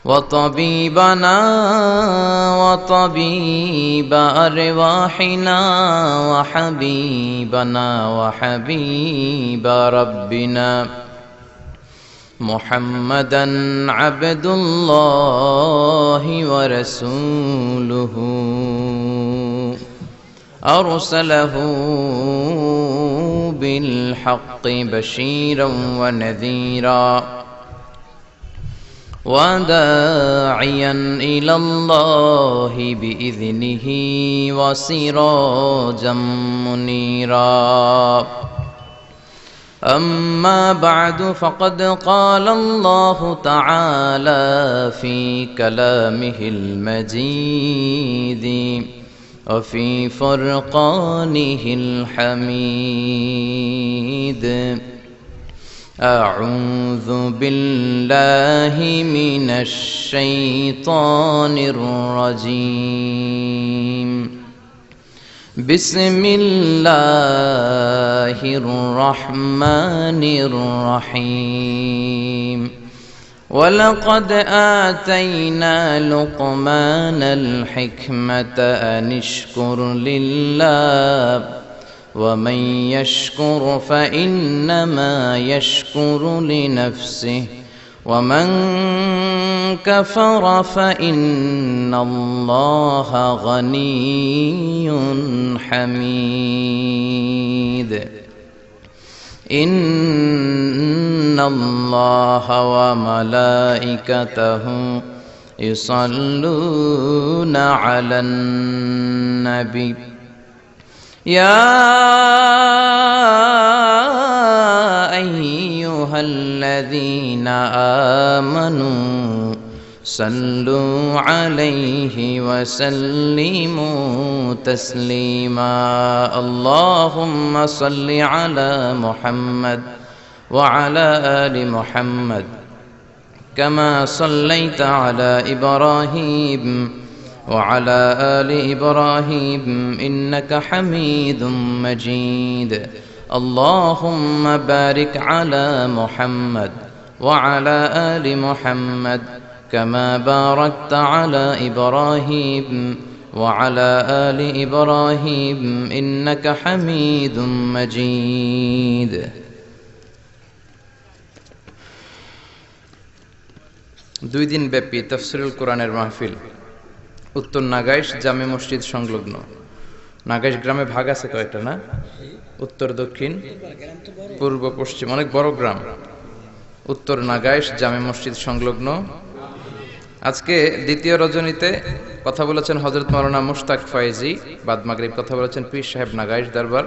وطبيبنا وطبيب أرواحنا وحبيبنا وحبيب ربنا محمدا عبد الله ورسوله أرسله بالحق بشيرا ونذيرا وداعيا إلى الله بإذنه وسراجا منيرا أما بعد فقد قال الله تعالى في كلامه المجيد وفي فرقانه الحميد أعوذ بالله من الشيطان الرجيم بسم الله الرحمن الرحيم ولقد آتينا لقمان الحكمة أن اشكر لله ومن يشكر فإنما يشكر لنفسه ومن كفر فإن الله غني حميد إن الله وملائكته يصلون على النبي يا أيها الذين آمنوا صلوا عليه وسلموا تسليما اللهم صل على محمد وعلى آل محمد كما صليت على إبراهيم وعلى آل إبراهيم إنك حميد مجيد اللهم بارك على محمد وعلى آل محمد كما باركت على إبراهيم وعلى آل إبراهيم إنك حميد مجيد দুই দিন ব্যাপী তাফসীরুল কোরআনের মাহফিল উত্তর নাগাইশ জামে মসজিদ সংলগ্ন। নাগাইশ গ্রামে ভাগ আছে কয়েকটা না? উত্তর, দক্ষিণ, পূর্ব, পশ্চিম, অনেক বড় গ্রাম। উত্তর নাগাইশ জামে মসজিদ সংলগ্ন। আজকে দ্বিতীয় রজনীতে কথা বলেছেন হযরত মাওলানা মুশতাক ফয়েজী বাদ মাগরিব, কথা বলেছেন পীর সাহেব নাগাইশ দরবার,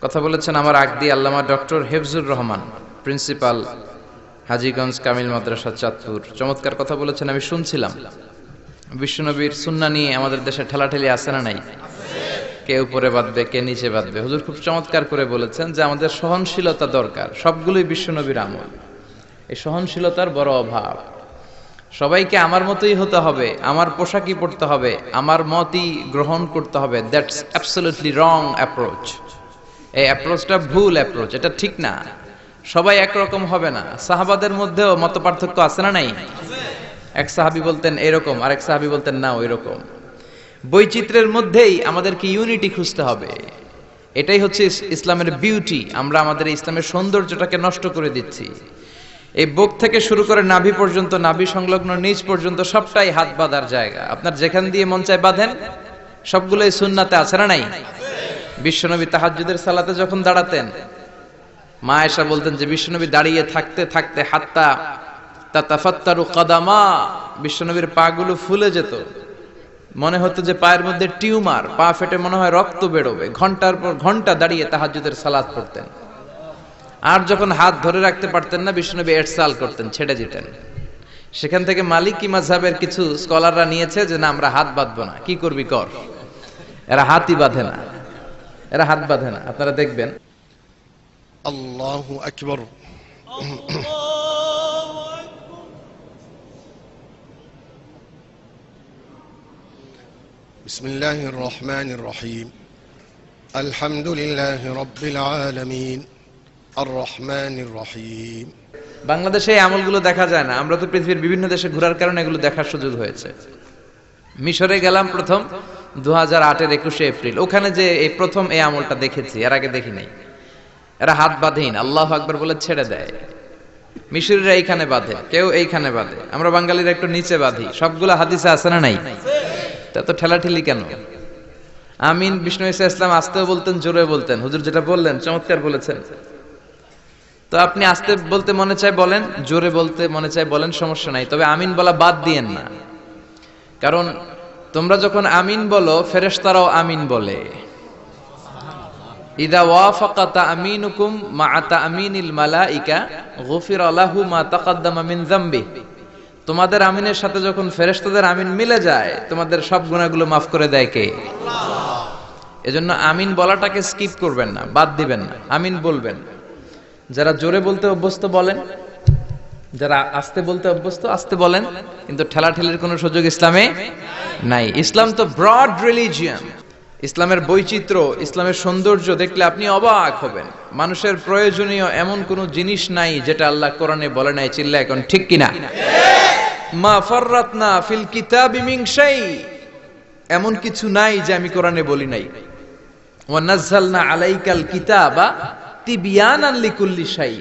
কথা বলেছেন আমার আকদি আল্লামা ডক্টর হেফজুর রহমান প্রিন্সিপাল হাজীগঞ্জ কামিল মাদ্রাসা চাঁদপুর। চমৎকার কথা বলেছেন, আমি শুনছিলাম। বিশ্বনবীর সুন্নাহ নিয়ে আমাদের দেশে ঠেলাঠেলি আছে না নাই? কে উপরে বাঁধবে, কে নিচে বাঁধবে। হুজুর খুব চমৎকার করে বলেছেন যে আমাদের সহনশীলতা দরকার। সবগুলোই বিশ্বনবীর আমল, এই সহনশীলতার বড় অভাব। সবাইকে আমার মতোই হতে হবে, আমার পোশাকই পড়তে হবে, আমার মতই গ্রহণ করতে হবে। That's absolutely wrong approach. এই অ্যাপ্রোচটা ভুল অ্যাপ্রোচ, এটা ঠিক না। সবাই একরকম হবে না। সাহাবাদের মধ্যেও মত পার্থক্য আছে না নাই? এক সাহাবী বলতেন এরকম, আরেক সাহাবী বলতেন না ওই রকম। বৈচিত্র্যের মধ্যেই আমাদেরকে ইউনিটি খুঁজতে হবে। এটাই হচ্ছে ইসলামের বিউটি। আমরা আমাদের ইসলামের সৌন্দর্যটাকে নষ্ট করে দিচ্ছি। এই বুক থেকে শুরু করে নাভি পর্যন্ত, নাভি সংলগ্ন নিচ পর্যন্ত সবটাই হাত বাঁধার জায়গা। আপনার যেখান দিয়ে মন চায় বাঁধেন, সবগুলোই সুন্নাতে আছে না নাই? বিশ্বনবী তাহাজ্জুদের সালাতে যখন দাঁড়াতেন, মা আয়েশা বলতেন যে বিশ্বনবী দাঁড়িয়ে থাকতে থাকতে হাত্তা তাতাফাত্তারু কদামা, বিশ্বনবীর পাগুলো ফুলে যেত, মনে হতো যে পায়ের মধ্যে টিউমার, পা ফেটে মনে হয় রক্ত বেরোবে। ঘন্টার পর ঘন্টা দাঁড়িয়ে তাহাজ্জুদের সালাত পড়তেন। আর যখন হাত ধরে রাখতে পারতেন না, বিশ্বনবী ইরসাল করতেন, ছেড়ে দিতেন। সেখান থেকে মালিকি মাযহাবের কিছু স্কলাররা নিয়েছে যে না, আমরা হাত বাঁধবো না, কি করবি কর। এরা হাতই বাঁধে না, এরা হাত বাঁধে না। আপনারা দেখবেন। আল্লাহু আকবার। বিসমিল্লাহির রহমানির রহিম। আলহামদুলিল্লাহি রাব্বিল আলামিন আর রহমানির রহিম বাংলাদেশে এই আমলগুলো দেখা যায় না। আমরা তো পৃথিবীর বিভিন্ন দেশে ঘোরার কারণে এগুলো দেখার সুযোগ হয়েছে। মিশরে গেলাম প্রথম 2008-এর 21শে এপ্রিল। ওখানে যে এই প্রথম এই আমলটা দেখেছি, এর আগে দেখি নাই। এরা হাত বাঁধেন, আল্লাহু আকবার বলে ছেড়ে দেয়। মিশরীরা এইখানে বাঁধে, কেউ এইখানে বাঁধে, আমরা বাঙালিরা একটু নিচে বাঁধি। সবগুলো হাদিসে আছে না নাই? তা তো ঠেলাঠেলি কেন? আমিন বিষ্ণু ঈসা ইসলাম আস্তেও বলতেন, জোরে বলতেন। হুজুর যেটা বললেন চমৎকার বলেছেন। তো আপনি আস্তে বলতে মনে চায় বলেন, জোরে বলতে মনে চায় বলেন, সমস্যা নাই। তবে আমিন বলা বাদ দিয়েন না, কারণ তোমরা যখন আমিন বলো ফেরেশতারাও আমিন বলে। ইদা ওয়াফাকা তামিনুকুম মা তামিনিল মালাইকা গুফিরা লাহু মা তাকাদ্দামা মিন যামবি। তোমাদের আমিনের সাথে যখন ফেরেশতাদের আমিন মিলে যায়, তোমাদের সব গুনাহগুলো মাফ করে দেয় কে? আল্লাহ। এজন্য আমিন বলাটাকে স্কিপ করবেন না, বাদ দিবেন না, আমিন বলবেন। যারা জোরে বলতে অভ্যস্ত বলেন, যারা আস্তে বলতে অভ্যস্ত আস্তে বলেন, কিন্তু ঠেলাঠেলির কোনো সুযোগ ইসলামে নাই। ইসলাম তো ব্রড রিলিজিয়ন। ইসলামের বৈচিত্র্য, ইসলামের সৌন্দর্য দেখলে আপনি অবাক হবেন। মানুষের প্রয়োজনীয় এমন কোনো জিনিস নাই যেটা আল্লাহ কোরআনে বলে নাই। চিল্লা এখন ঠিক কিনা? মা ফাররাতনা ফিল কিতাবি মিন শাই, এমন কিছু নাই যে আমি কোরআনে বলি নাই। ওয়া নাযালনা আলাইকাল কিতাবা তিবিয়ানান লিকুল্লি শাই,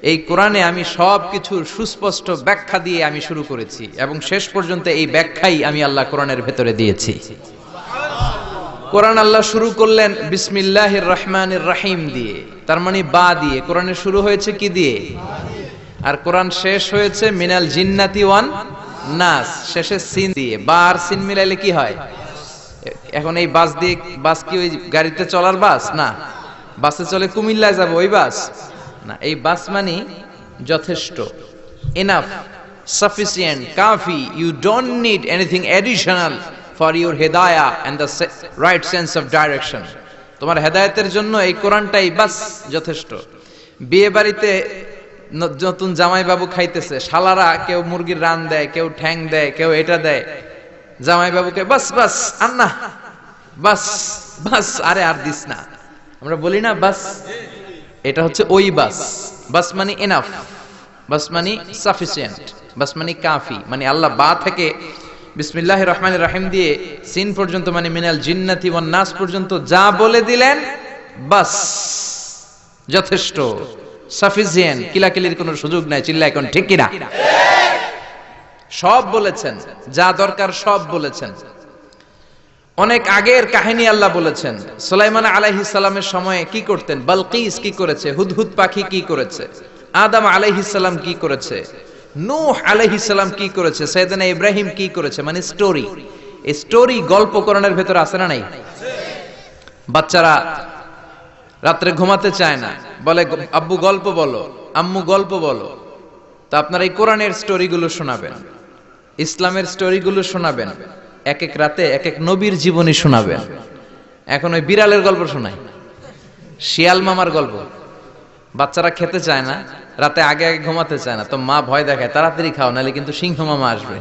এই কোরআনে আমি সবকিছুর সুস্পষ্ট ব্যাখ্যা দিয়ে আমি শুরু করেছি, এবং শেষ পর্যন্ত এই ব্যাখ্যাই আমি আল্লাহ কোরআনের ভেতরে দিয়েছি। কোরআন আল্লাহ শুরু করলেন বিসমিল্লাহির রহমানির রহিম দিয়ে, তার মানে বা দিয়ে। কোরআনের শুরু হয়েছে কি দিয়ে? আর কোরআন শেষ হয়েছে মিনাল জিন্নাতি ওয়ান নাস, শেষে সিন দিয়ে। বা আর সিন মিলাইলে কি হয়? এখন এই বাস দিয়ে, বাস কি ওই গাড়িতে চলার বাস না? বাসে চলে কুমিল্লায় যাব ওই বাস না। এই বাস মানে যথেষ্ট, এনাফ, সাফিসিয়েন্ট, কাফি। You don't need anything additional for your হেদায়া and the right sense of direction. তোমার হেদায়েতের জন্য এই কোরআনটাই বাস যথেষ্ট। বিয়ে বাড়িতে নতুন জামাই বাবু খাইতেছে, শালারা কেউ মুরগির রান দেয়, কেউ ঠ্যাং দেয়, কেউ এটা দেয়। জামাই বাবুকে বাস বাস আন্না, বাস বাস, আরে আর দিস না। আমরা বলি না বাস, এটা হচ্ছে ওই বাস। বাস মানে এনাফ, বাস মানে সাফিসিয়েন্ট, বাস মানে কাফি। মানে আল্লাহ বা থেকে বিসমিল্লাহির রহমানির রহিম দিয়ে সিন পর্যন্ত, মানে মিনাল জিন্নাতি ওয়ান নাস পর্যন্ত যা বলে দিলেন বাস যথেষ্ট, সাফিসিয়েন্ট। কিলাকিলির কোনো সুযোগ নাই। চিল্লা এখন ঠিক কিনা? সব বলেছেন, যা দরকার সব বলেছেন। অনেক আগের কাহিনী আল্লাহ বলেছেন। সুলাইমান আলাইহিস সালামের সময়ে কি করতেন, বালকিস কি করেছে, হুদহুদ পাখি কি করেছে, আদম আলাইহিস সালাম কি করেছে, নূহ আলাইহিস সালাম কি করেছে, সাইয়েদনা ইব্রাহিম কি করেছে। মানে স্টোরি, এই স্টোরি গল্প কোরআনের ভেতর আছে না নাই? বাচ্চারা রাত্রে ঘুমাতে চায় না, বলে আব্বু গল্প বলো, আম্মু গল্প বলো। তো আপনারা এই কোরআনের স্টোরিগুলো শোনাবেন, ইসলামের স্টোরিগুলো শোনাবেন, এক এক রাতে এক এক নবীর জীবনী শোনাবেন। এখন ওই বিড়ালের গল্প শোনায়, শিয়াল মামার গল্প। বাচ্চারা খেতে চায় না, রাতে আগে আগে ঘুমাতে চায় না, তো মা ভয় দেখায় তাড়াতাড়ি খাও, নাহলে কিন্তু সিংহ মামা আসবে,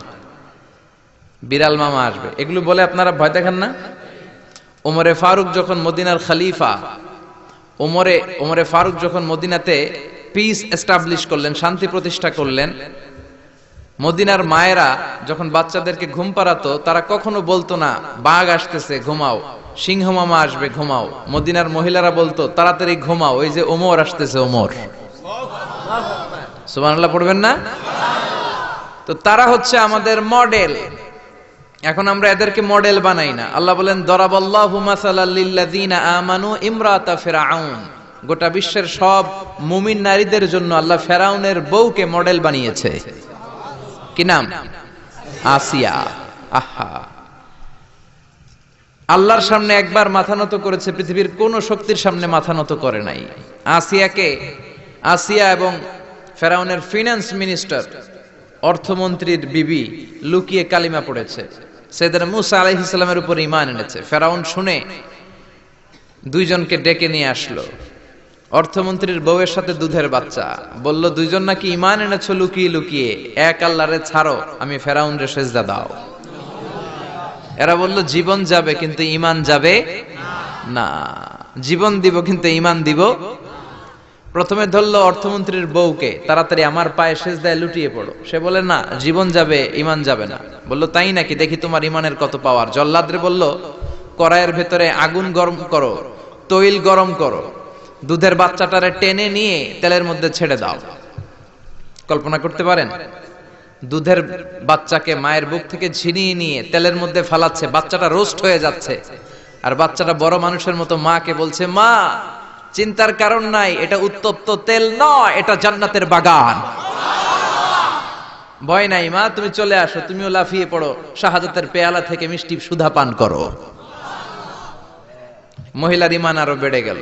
বিড়াল মামা আসবে। এগুলো বলে আপনারা ভয় দেখান না? ওমরে ফারুক যখন মদিনার খলিফা, ওমরে ফারুক যখন মদিনাতে পিস এস্টাবলিশ করলেন, শান্তি প্রতিষ্ঠা করলেন, মদিনার মায়েরা যখন বাচ্চাদেরকে ঘুম পাড়াতো, তারা কখনো বলতো না বাঘ আসতেছে ঘুমাও, সিংহ মামা আসবে ঘুমাও। মদিনার মহিলারা বলতো তাড়াতাড়ি ঘুমাও, ওই যে ওমর আসতেছে, ওমর। সুবহানাল্লাহ পড়বেন না? তো তারা হচ্ছে আমাদের মডেল। এখন আমরা এদেরকে মডেল বানাই না। আল্লাহ বলেন দরাবাল্লাহু মাসালাল লিল্লাযিনা আমানু ইমরাতা ফিরআউন। গোটা বিশ্বের সব মুমিন নারীদের জন্য আল্লাহ ফেরাউনের বউকে মডেল বানিয়েছে। কি নাম? আসিয়া। আহা, আল্লাহর সামনে একবার মাথা নত করেছে, পৃথিবীর কোন শক্তির সামনে মাথা নত করে নাই। আসিয়া এবং ফেরাউনের ফিনান্স মিনিস্টার, অর্থমন্ত্রীর বিবি লুকিয়ে কালিমা পড়েছে, সাইয়েদনা মূসা আলাইহিস সালামের উপর ঈমান এনেছে। ফেরাউন শুনে দুইজনকে ডেকে নিয়ে আসলো। অর্থমন্ত্রীর বউয়ের সাথে দুধের বাচ্চা, বলল দুইজন নাকি ঈমান এনেছো লুকিয়ে লুকিয়ে, এক আল্লাহরে ছাড়ো, আমি ফেরাউনরে সেজদা দাও। এরা বলল জীবন যাবে কিন্তু ঈমান যাবে না, জীবন দিব কিন্তু ঈমান দিব। প্রথমে ধরলো অর্থমন্ত্রীর বউকে, তাড়াতাড়ি আমার পায়ে সেজদায় লুটিয়ে পড়ো। সে বলে না, জীবন যাবে, ইমান যাবে না। বলল তাই নাকি, দেখি তোমার ইমানের কত পাওয়ার। জল্লাদরে বলল কড়াইয়ের ভেতরে আগুন গরম করো, তৈল গরম করো, দুধের বাচ্চাটারে টেনে নিয়ে তেলের মধ্যে ছেড়ে দাও। কল্পনা করতে পারেন, দুধের বাচ্চাকে মায়ের বুক থেকে ছিনিয়ে নিয়ে তেলের মধ্যে ফালাচ্ছে, বাচ্চাটা রোস্ট হয়ে যাচ্ছে, আর বাচ্চাটা বড় মানুষের মতো মাকে বলছে, মা চিন্তার কারণ নাই, এটা উত্তপ্ত তেল নয়, এটা জান্নাতের বাগান। ভয় নাই মা, তুমি চলে আসো, তুমিও লাফিয়ে পড়ো, শাহাদাতের পেয়ালা থেকে মিষ্টি সুধা পান করো। মহিলার ইমান আরো বেড়ে গেল।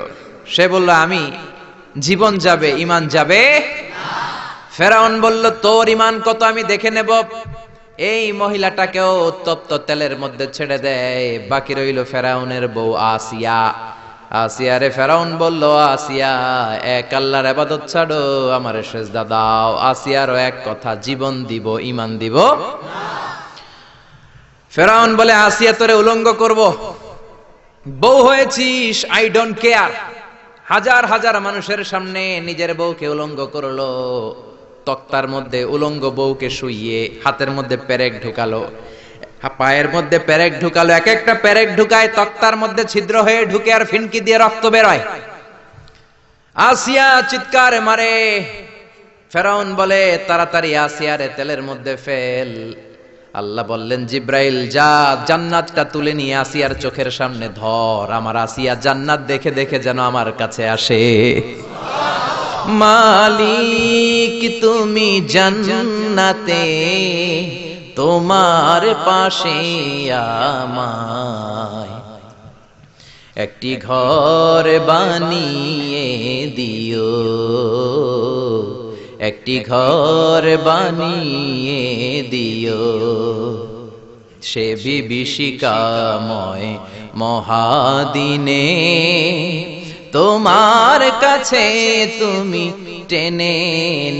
সে বলল আমি, জীবন যাবে, ইমান যাবে। ফেরাউন বলল তোর ইমান কত আমি দেখে নেব। এই মহিলাটাকেও উত্তপ্ত তেলের মধ্যে ছেড়ে দেয়। বাকি রইল ফেরাউনের বউ আসিয়া। আসিয়ারে ফেরাউন বলল, আসিয়া এক আল্লাহর ইবাদত ছাড়ো, আমারে সেজদা দাও। আসিয়ারও এক কথা, জীবন দিব, ইমান দিব। ফেরাউন বলে, আসিয়া তোরে উলঙ্গ করব, বউ হয়েছিস, আই ডোন্ট কেয়ার। হাজার হাজার মানুষের সামনে নিজের বউকে উলঙ্গ করলো। তক্তার মধ্যে উলঙ্গ বউকে শুইয়ে হাতের মধ্যে পেরেক ঢুকালো, পায়ের মধ্যে পেরেক ঢুকালো। এক একটা পেরেক ঢুকায় তক্তার মধ্যে ছিদ্র হয়ে ঢুকে আর ফিনকি দিয়ে রক্ত বেরোয়। আসিয়া চিৎকার মারে। ফেরাউন বলে তাড়াতাড়ি আসিয়ারে তেলের মধ্যে ফেল। আল্লাহ বললেন, জিব্রাইল যা, জান্নাতটা তুলে নিয়ে আসিয়ার চোখের সামনে ধর। আমার আসিয়া জান্নাত দেখে দেখে যেন আমার কাছে আসে। মালিক তুমি জান্নাতে, তোমার পাশে আমায় একটি ঘর বানিয়ে দিও, একটি ঘর বানিয়ে দিও। সে বিভীষিকাময় মহাদিনে তোমার কাছে তুমি টেনে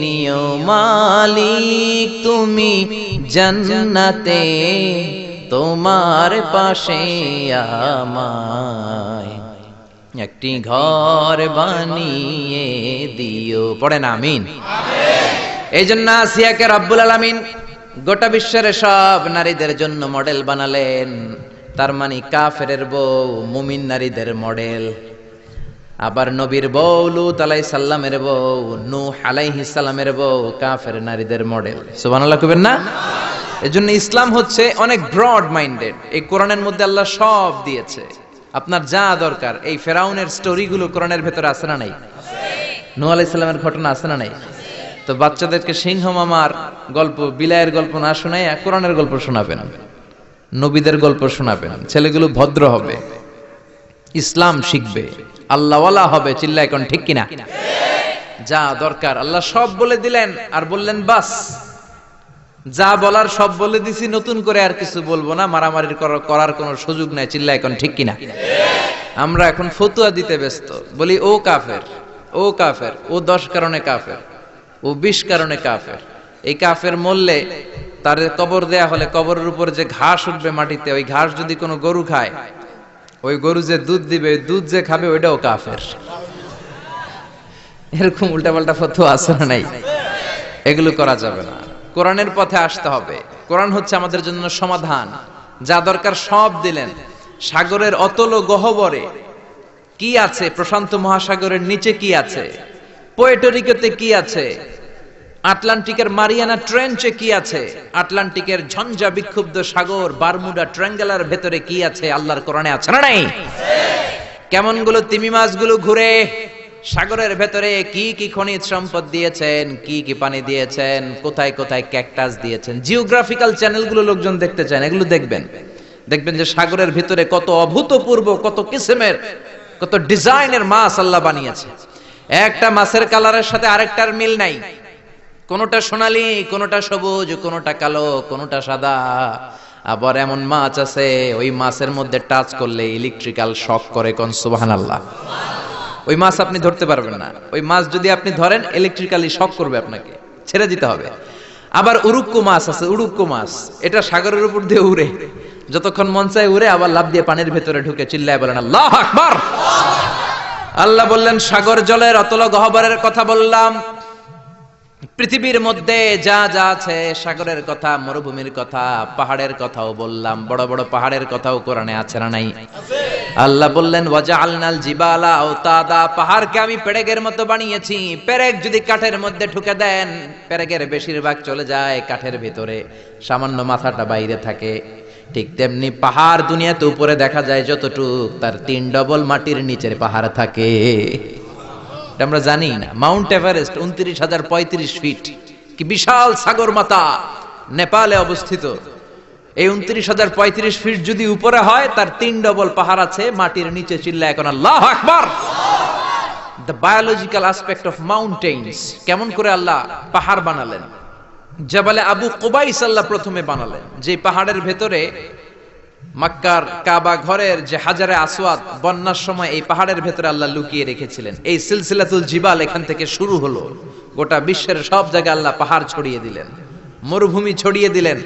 নিও। মালিক তুমি জান্নাতে, তোমার পাশে আমায় একটি ঘর বানিয়ে দিও। পড়েন আমিন। এই জন্য আসিয়াকে রব্বুল আলামিন গোটা বিশ্বের সব নারীদের জন্য মডেল বানালেন। তার মানে কাফেরের বউ মুমিন নারীদের মডেল। আবার নবীর বউ লূত আলাইহিস সালামের বউ, নূহ আলাইহিস সালামের বউ কাফের নারীদের মডেল। সুবহানাল্লাহ কইবেন না? এজন্য ইসলাম হচ্ছে অনেক ব্রড মাইন্ডেড। এই কোরআনের মধ্যে আল্লাহ সব দিয়েছে, আপনার যা দরকার। এই ফেরাউনের স্টোরিগুলো কোরআনের ভেতরে আছে না নাই? নূহ আলাইহিস সালামের ঘটনা আছে না নাই? তো বাচ্চাদেরকে সিংহ মামার গল্প, বিলায়ের গল্প না শোনায় কোরআনের গল্প শোনাবেন, নবীদের গল্প শোনাবেন। ছেলেগুলো ভদ্র হবে, ইসলাম শিখবে, আল্লাহওয়ালা হবে। চিল্লা এখন ঠিক কিনা? যা দরকার আল্লাহ সব বলে দিলেন, আর বললেন বাস যা বলার সব বলে দিছি, নতুন করে আর কিছু বলবো না, মারামারি করার কোনো সুযোগ নাই। চিল্লা এখন ঠিক কিনা? আমরা এখন ফতুয়া দিতে ব্যস্ত, বলি ও কাফের, ও কাফের, ও 10 কারণে কাফের, ও 20 কারণে কাফের। এই কাফের মরলে তার কবর দেয়া হলে কবরের উপর যে ঘাস উঠবে মাটিতে, ওই ঘাস যদি কোনো গরু খায়, ওই গরু যে দুধ দিবে, দুধ যে খাবে ওইটাও কাফের। এরকম উল্টাপাল্টা ফতোয়া আছে না নাই? এগুলো করা যাবে না। কোরআনের পথে আসতে হবে। কোরআন হচ্ছে আমাদের জন্য সমাধান। যা দরকার সব দিলেন। সাগরের অতল গহ্বরে কি আছে, প্রশান্ত মহাসাগরের নিচে কি আছে, পোর্টোরিকোতে কি আছে, আটলান্টিকের মারিয়ানা ট্রেঞ্চে কি আছে, আটলান্টিকের ঝঞ্ঝা বিক্ষুব্ধ সাগর বারমুডা ট্রায়াঙ্গেলের ভেতরে কি আছে, আল্লাহর কোরআনে আছে না নাই? কেমন গুলো তিমি মাছগুলো ঘুরে, সাগরের ভেতরে কি কি খনিজ সম্পদ দিয়েছেন, কি কি পানি দিয়েছেন, কোথায় কোথায় ক্যাকটাস দিয়েছেন। জিওগ্রাফিক্যাল চ্যানেলগুলো লোকজন দেখতে চান, এগুলো দেখবেন। দেখবেন যে সাগরের ভিতরে কত অভূতপূর্ব, কত কিসিমের, কত ডিজাইনের মাছ আল্লাহ বানিয়েছে। একটা মাছের কালারের সাথে আরেকটার মিল নাই। কোনটা সোনালী, কোনটা সবুজ, কোনটা কালো, কোনটা সাদা। আবার এমন মাছ আছে ওই মাছের মধ্যে টাচ করলে ইলেকট্রিক্যাল শক করে। কোন সুবহানাল্লাহ। ওই মাছ আপনি ধরতে পারবেন না। ওই মাছ যদি আপনি ধরেন ইলেকট্রিক্যালি শক করবে, আপনাকে ছেড়ে দিতে হবে। আবার উড়ুক্কু মাছ আছে, উড়ুক্কু মাছ, এটা সাগরের উপর দিয়ে উড়ে, যতক্ষণ মন চায় উড়ে, আবার লাফ দিয়ে পানির ভেতরে ঢুকে চিল্লায় বলেন আল্লাহু আকবার। আল্লাহ বললেন সাগর জলের অতল গহ্বরের কথা বললাম, পৃথিবীর মধ্যে যা যা আছে সাগরের কথা, মরুভূমির কথা, পাহাড়ের কথাও বললাম। বড় বড় পাহাড়ের কথাও কোরআনে আছে না নাই? আল্লাহ বললেন ওয়াজআলনাল জিবালা আওতাদা, পাহাড়কে আমি পেরেকের মতো বানিয়েছি। পেরেক যদি কাঠের মধ্যে ঢুকে দেন, পেরেকের বেশিরভাগ চলে যায় কাঠের ভিতরে, সামান্য মাথাটা বাইরে থাকে। ঠিক তেমনি পাহাড় দুনিয়াতে উপরে দেখা যায় যতটুক, তার 3 ডবল মাটির নিচের পাহাড় থাকে। এটা আমরা জানি না। মাউন্ট এভারেস্ট 29,035 ফিট, কি বিশাল সাগর মাথা, নেপালে অবস্থিত। এই 29,035 ফিট যদি উপরে হয়, তার 3 ডবল পাহাড় আছে মাটির নিচে। চিল্লায় এখন আল্লাহু আকবার। দ্য বায়োলজিক্যাল অ্যাসপেক্ট অফ মাউন্টেইনস, কেমন করে আল্লাহ পাহাড় বানালেন। জাবালে আবু কুবাইস আল্লাহ প্রথমে বানালেন, যে পাহাড়ের ভেতরে মক্কার কাবা ঘরের যে হাজারে আসওয়াদ, বন্যার সময় এই পাহাড়ের ভেতরে আল্লাহ লুকিয়ে রেখেছিলেন। এই সিলসিলাতুল জিবাল এখান থেকে শুরু হলো। গোটা বিশ্বের সব জায়গায় আল্লাহ পাহাড় ছড়িয়ে দিলেন, মরুভূমি ছড়িয়ে দিলেন।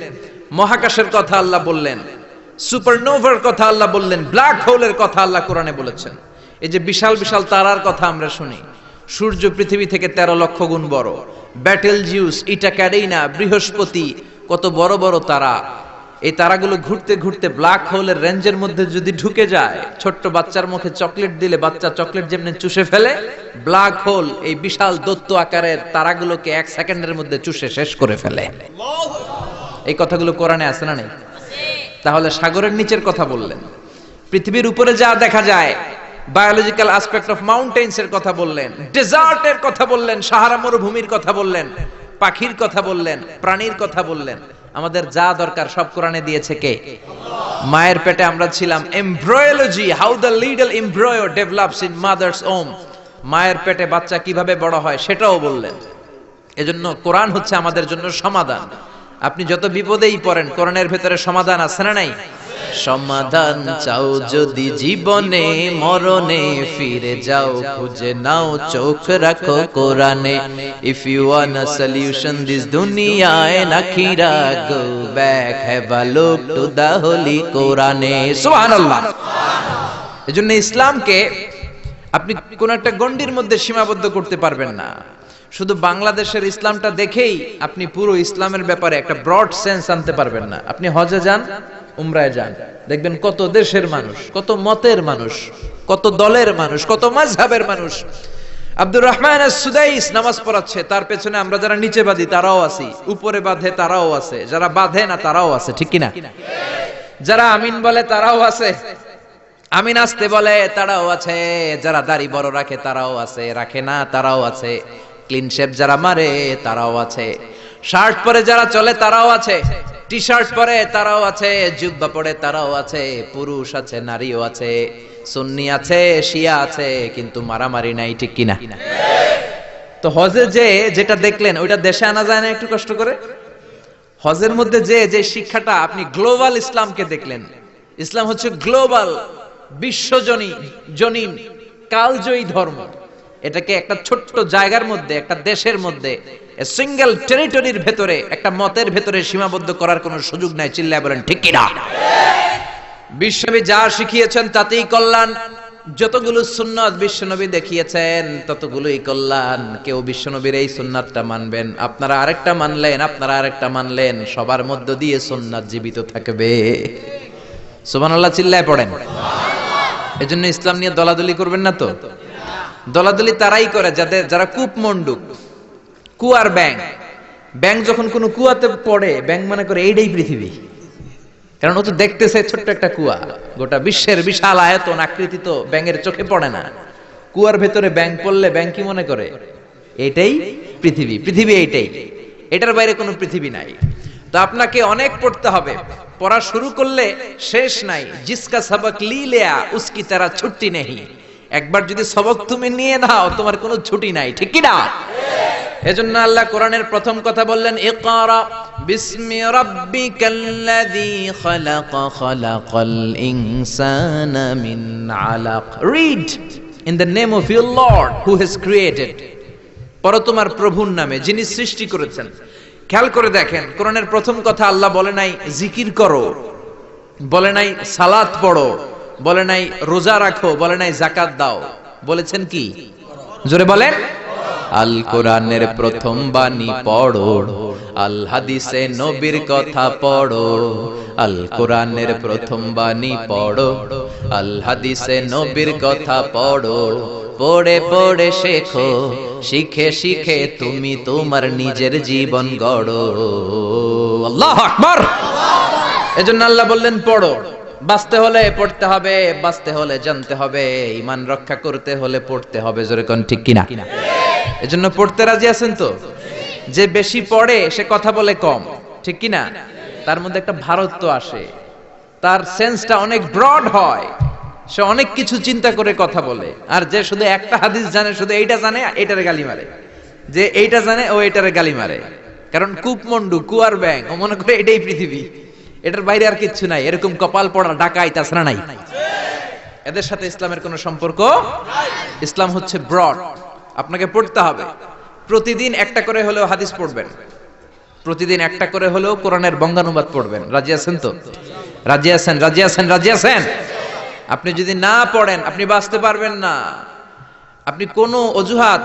মহাকাশের কথা আল্লাহ বললেন, সুপারনোভার কথা আল্লাহ বললেন, ব্ল্যাক হোলের কথা আল্লাহ কোরআনে বলেছেন। এই যে বিশাল বিশাল তারার কথা আমরা শুনি, সূর্য পৃথিবী থেকে 13 লক্ষ গুণ বড়। ব্যাটেল জিউস, ইটা ক্যাডেইনা, বৃহস্পতি, কত বড় বড় তারা। এই তারাগুলো ঘুরতে ঘুরতে ব্ল্যাক হোলের রেঞ্জের মধ্যে যদি ঢুকে যায়, ছোট্ট বাচ্চার মুখে চকলেট দিলে বাচ্চা চকলেট যেমনি চুষে ফেলে, ব্ল্যাক হোল এই বিশাল দৈত্য আকারের তারাগুলোকে 1 সেকেন্ডের মধ্যে চুষে শেষ করে ফেলে। এই কথাগুলো কোরআনে আছে না নেই? তাহলে সাগরের নিচের কথা বললেন, পৃথিবীর উপরে যা দেখা যায়, বায়োলজিক্যাল অ্যাসপেক্ট অফ মাউন্টেইনস এর কথা বললেন, ডেজার্টের কথা বললেন, সাহারা মরুভূমির কথা বললেন, পাখির কথা বললেন, প্রাণীর কথা বললেন। আমাদের যা দরকার সব কোরআনে দিয়েছে কে? মায়ের পেটে আমরা ছিলাম। Embryology, how the little embryo develops in mother's womb, মায়ের পেটে বাচ্চা কিভাবে বড় হয় সেটাও বললেন। এজন্য কোরআন হচ্ছে আমাদের জন্য সমাধান। আপনি যত বিপদেই পড়েন, কোরআনের ভেতরে সমাধান আছে না নাই? সমাধান চাও যদি জীবনে, মরণে ফিরে যাও, খুঁজে নাও চোখ রাখো কোরআনে। If you want a solution this দুনিয়া এন্ড আখিরা, go back, have a look to the holy কোরআনে। সুবহানাল্লাহ। এজন্য ইসলামকে আপনি কোন একটা গণ্ডির মধ্যে সীমাবদ্ধ করতে পারবেন না। শুধু বাংলাদেশের ইসলামটা দেখেই আপনি পুরো ইসলামের ব্যাপারে একটা ব্রড সেন্স আনতে পারবেন না। আপনি হজে যান, উমরায় যান, দেখবেন কত দেশের মানুষ, কত মতের মানুষ, কত দলের মানুষ, কত মাযহাবের মানুষ। আব্দুর রহমান আস-সুদাইস নামাজ পড়াচ্ছে, তার পেছনে আমরা যারা নিচে বাঁধি তারাও আছি, উপরে বাঁধে তারাও আছে, যারা বাঁধে না তারাও আছে, ঠিক কিনা? যারা আমিন বলে তারাও আছে, আমিন আসতে বলে তারাও আছে, যারা দাড়ি বড় রাখে তারাও আছে, রাখে না তারাও আছে, ক্লিন শেভ যারা মারে তারাও আছে, শার্ট পরে যারা চলে তারাও আছে, টি শার্ট পরে তারাও আছে, জুব্বা পরে তারাও আছে, পুরুষ আছে, নারীও আছে, সুন্নি আছে, শিয়া আছে, কিন্তু মারামারি নাই, ঠিক কিনা? তো হজে যে যেটা দেখলেন ওইটা দেশে আনা যায় না একটু কষ্ট করে? হজের মধ্যে যে শিক্ষাটা আপনি গ্লোবাল ইসলামকে দেখলেন। ইসলাম হচ্ছে গ্লোবাল, বিশ্বজনীন, কালজয়ী ধর্ম। এটাকে একটা ছোট্ট জায়গার মধ্যে, একটা দেশের মধ্যে, সিঙ্গেল টেরিটরির ভেতরে, একটা মতের ভেতরে সীমাবদ্ধ করার কোনো সুযোগ নাই। চিল্লায় বলেন ঠিক কিনা? বিশ্বনবী যা শিখিয়েছেন তাতেই কল্যাণ। যতগুলো সুন্নাত বিশ্বনবী দেখিয়েছেন ততগুলোই কল্যাণ। কেউ বিশ্বনবীর এই সুন্নাতটা মানবেন, আপনারা আরেকটা মানলেন, আপনারা আরেকটা মানলেন, সবার মধ্য দিয়ে সুন্নাত জীবিত থাকবে। সুবহানাল্লাহ চিল্লায় পড়েন। এজন্য ইসলাম নিয়ে দলাদলি করবেন না তো। দলাদলি তারাই করে যারা কূপমণ্ডুক, কুয়ার ব্যাং। ব্যাং যখন কোনো কুয়াতে পড়ে, ব্যাং মনে করে এইটাই পৃথিবী, কারণ ও তো দেখতেছে ছোট্ট একটা কুয়া। গোটা বিশ্বের বিশাল আয়তন আকৃতি তো ব্যাঙের চোখে পড়ে না। কুয়ার ভেতরে ব্যাং পড়লে ব্যাং কি মনে করে? এটাই পৃথিবী, পৃথিবী এইটাই, এটার বাইরে কোনো পৃথিবী নাই। তো আপনাকে অনেক পড়তে হবে, পড়া শুরু করলে শেষ নাই। জিসকা সবক লি লিয়া উসকি তারা ছুটি নেই। একবার যদি সবক তুমি নিয়ে নাও, তোমার কোনো ছুটি নাই, ঠিক কি না? এজন্য আল্লাহ কোরআনের প্রথম কথা বললেন, ইকরা বিসমি রাব্বিকাল্লাযী খালাক, খালাকাল ইনসানা মিন আলাক। Read in the name of your lord who has created. পড়ো তোমার প্রভুর নামে, যিনি সৃষ্টি করেছেন। খেয়াল করে দেখেন, কোরআনের প্রথম কথা আল্লাহ বলে নাই জিকির করো, বলে নাই সালাত পড়ো, বলে নাই রোজা রাখো, বলে নাই যাকাত দাও। বলেছেন কি? জোরে বলেন। আল কোরআনের প্রথম বাণী পড়ো, আল হাদিসে নবীর কথা পড়ো। আল কোরআনের প্রথম বাণী পড়ো, আল হাদিসে নবীর কথা পড়ো। পড়ে পড়ে শেখো, শিখে শিখে তুমি তোমার নিজের জীবন গড়ো। আল্লাহু আকবার। এজন্য আল্লাহ বললেন পড়ো। বাঁচতে হলে পড়তে হবে, বাঁচতে হলে জানতে হবে, ঈমান রক্ষা করতে হলে পড়তে হবে। জোরে কোন ঠিক কিনা? এজন্য পড়তে রাজি আছেন তো? যে বেশি পড়ে সে কথা বলে কম, ঠিক কিনা? তার মধ্যে একটা ভারত্ব আসে, তার সেন্সটা অনেক ব্রড হয়, সে অনেক কিছু চিন্তা করে কথা বলে। আর যে শুধু একটা হাদিস জানে, শুধু এইটা জানে, এইটারে গালি মারে। যে এইটা জানে ও এইটারে গালি মারে, কারণ কূপমন্ডু কুয়ার ব্যাং, ও মনে করে এটাই পৃথিবী, এটার বাইরে আর কিচ্ছু নাই। এরকম কপাল পড়া ডাকাই তাছাড়া নাই। এদের সাথে ইসলামের কোনো সম্পর্ক নাই। ইসলাম হচ্ছে ব্রড। আপনাকে পড়তে হবে, প্রতিদিন একটা করে হলেও হাদিস পড়বেন, প্রতিদিন একটা করে হলেও কোরআনের বঙ্গানুবাদ পড়বেন। রাজি আছেন তো? রাজি আছেন? রাজি আছেন? রাজি আছেন? আপনি যদি না পড়েন আপনি বাঁচতে পারবেন না। আপনি কোনো অজুহাত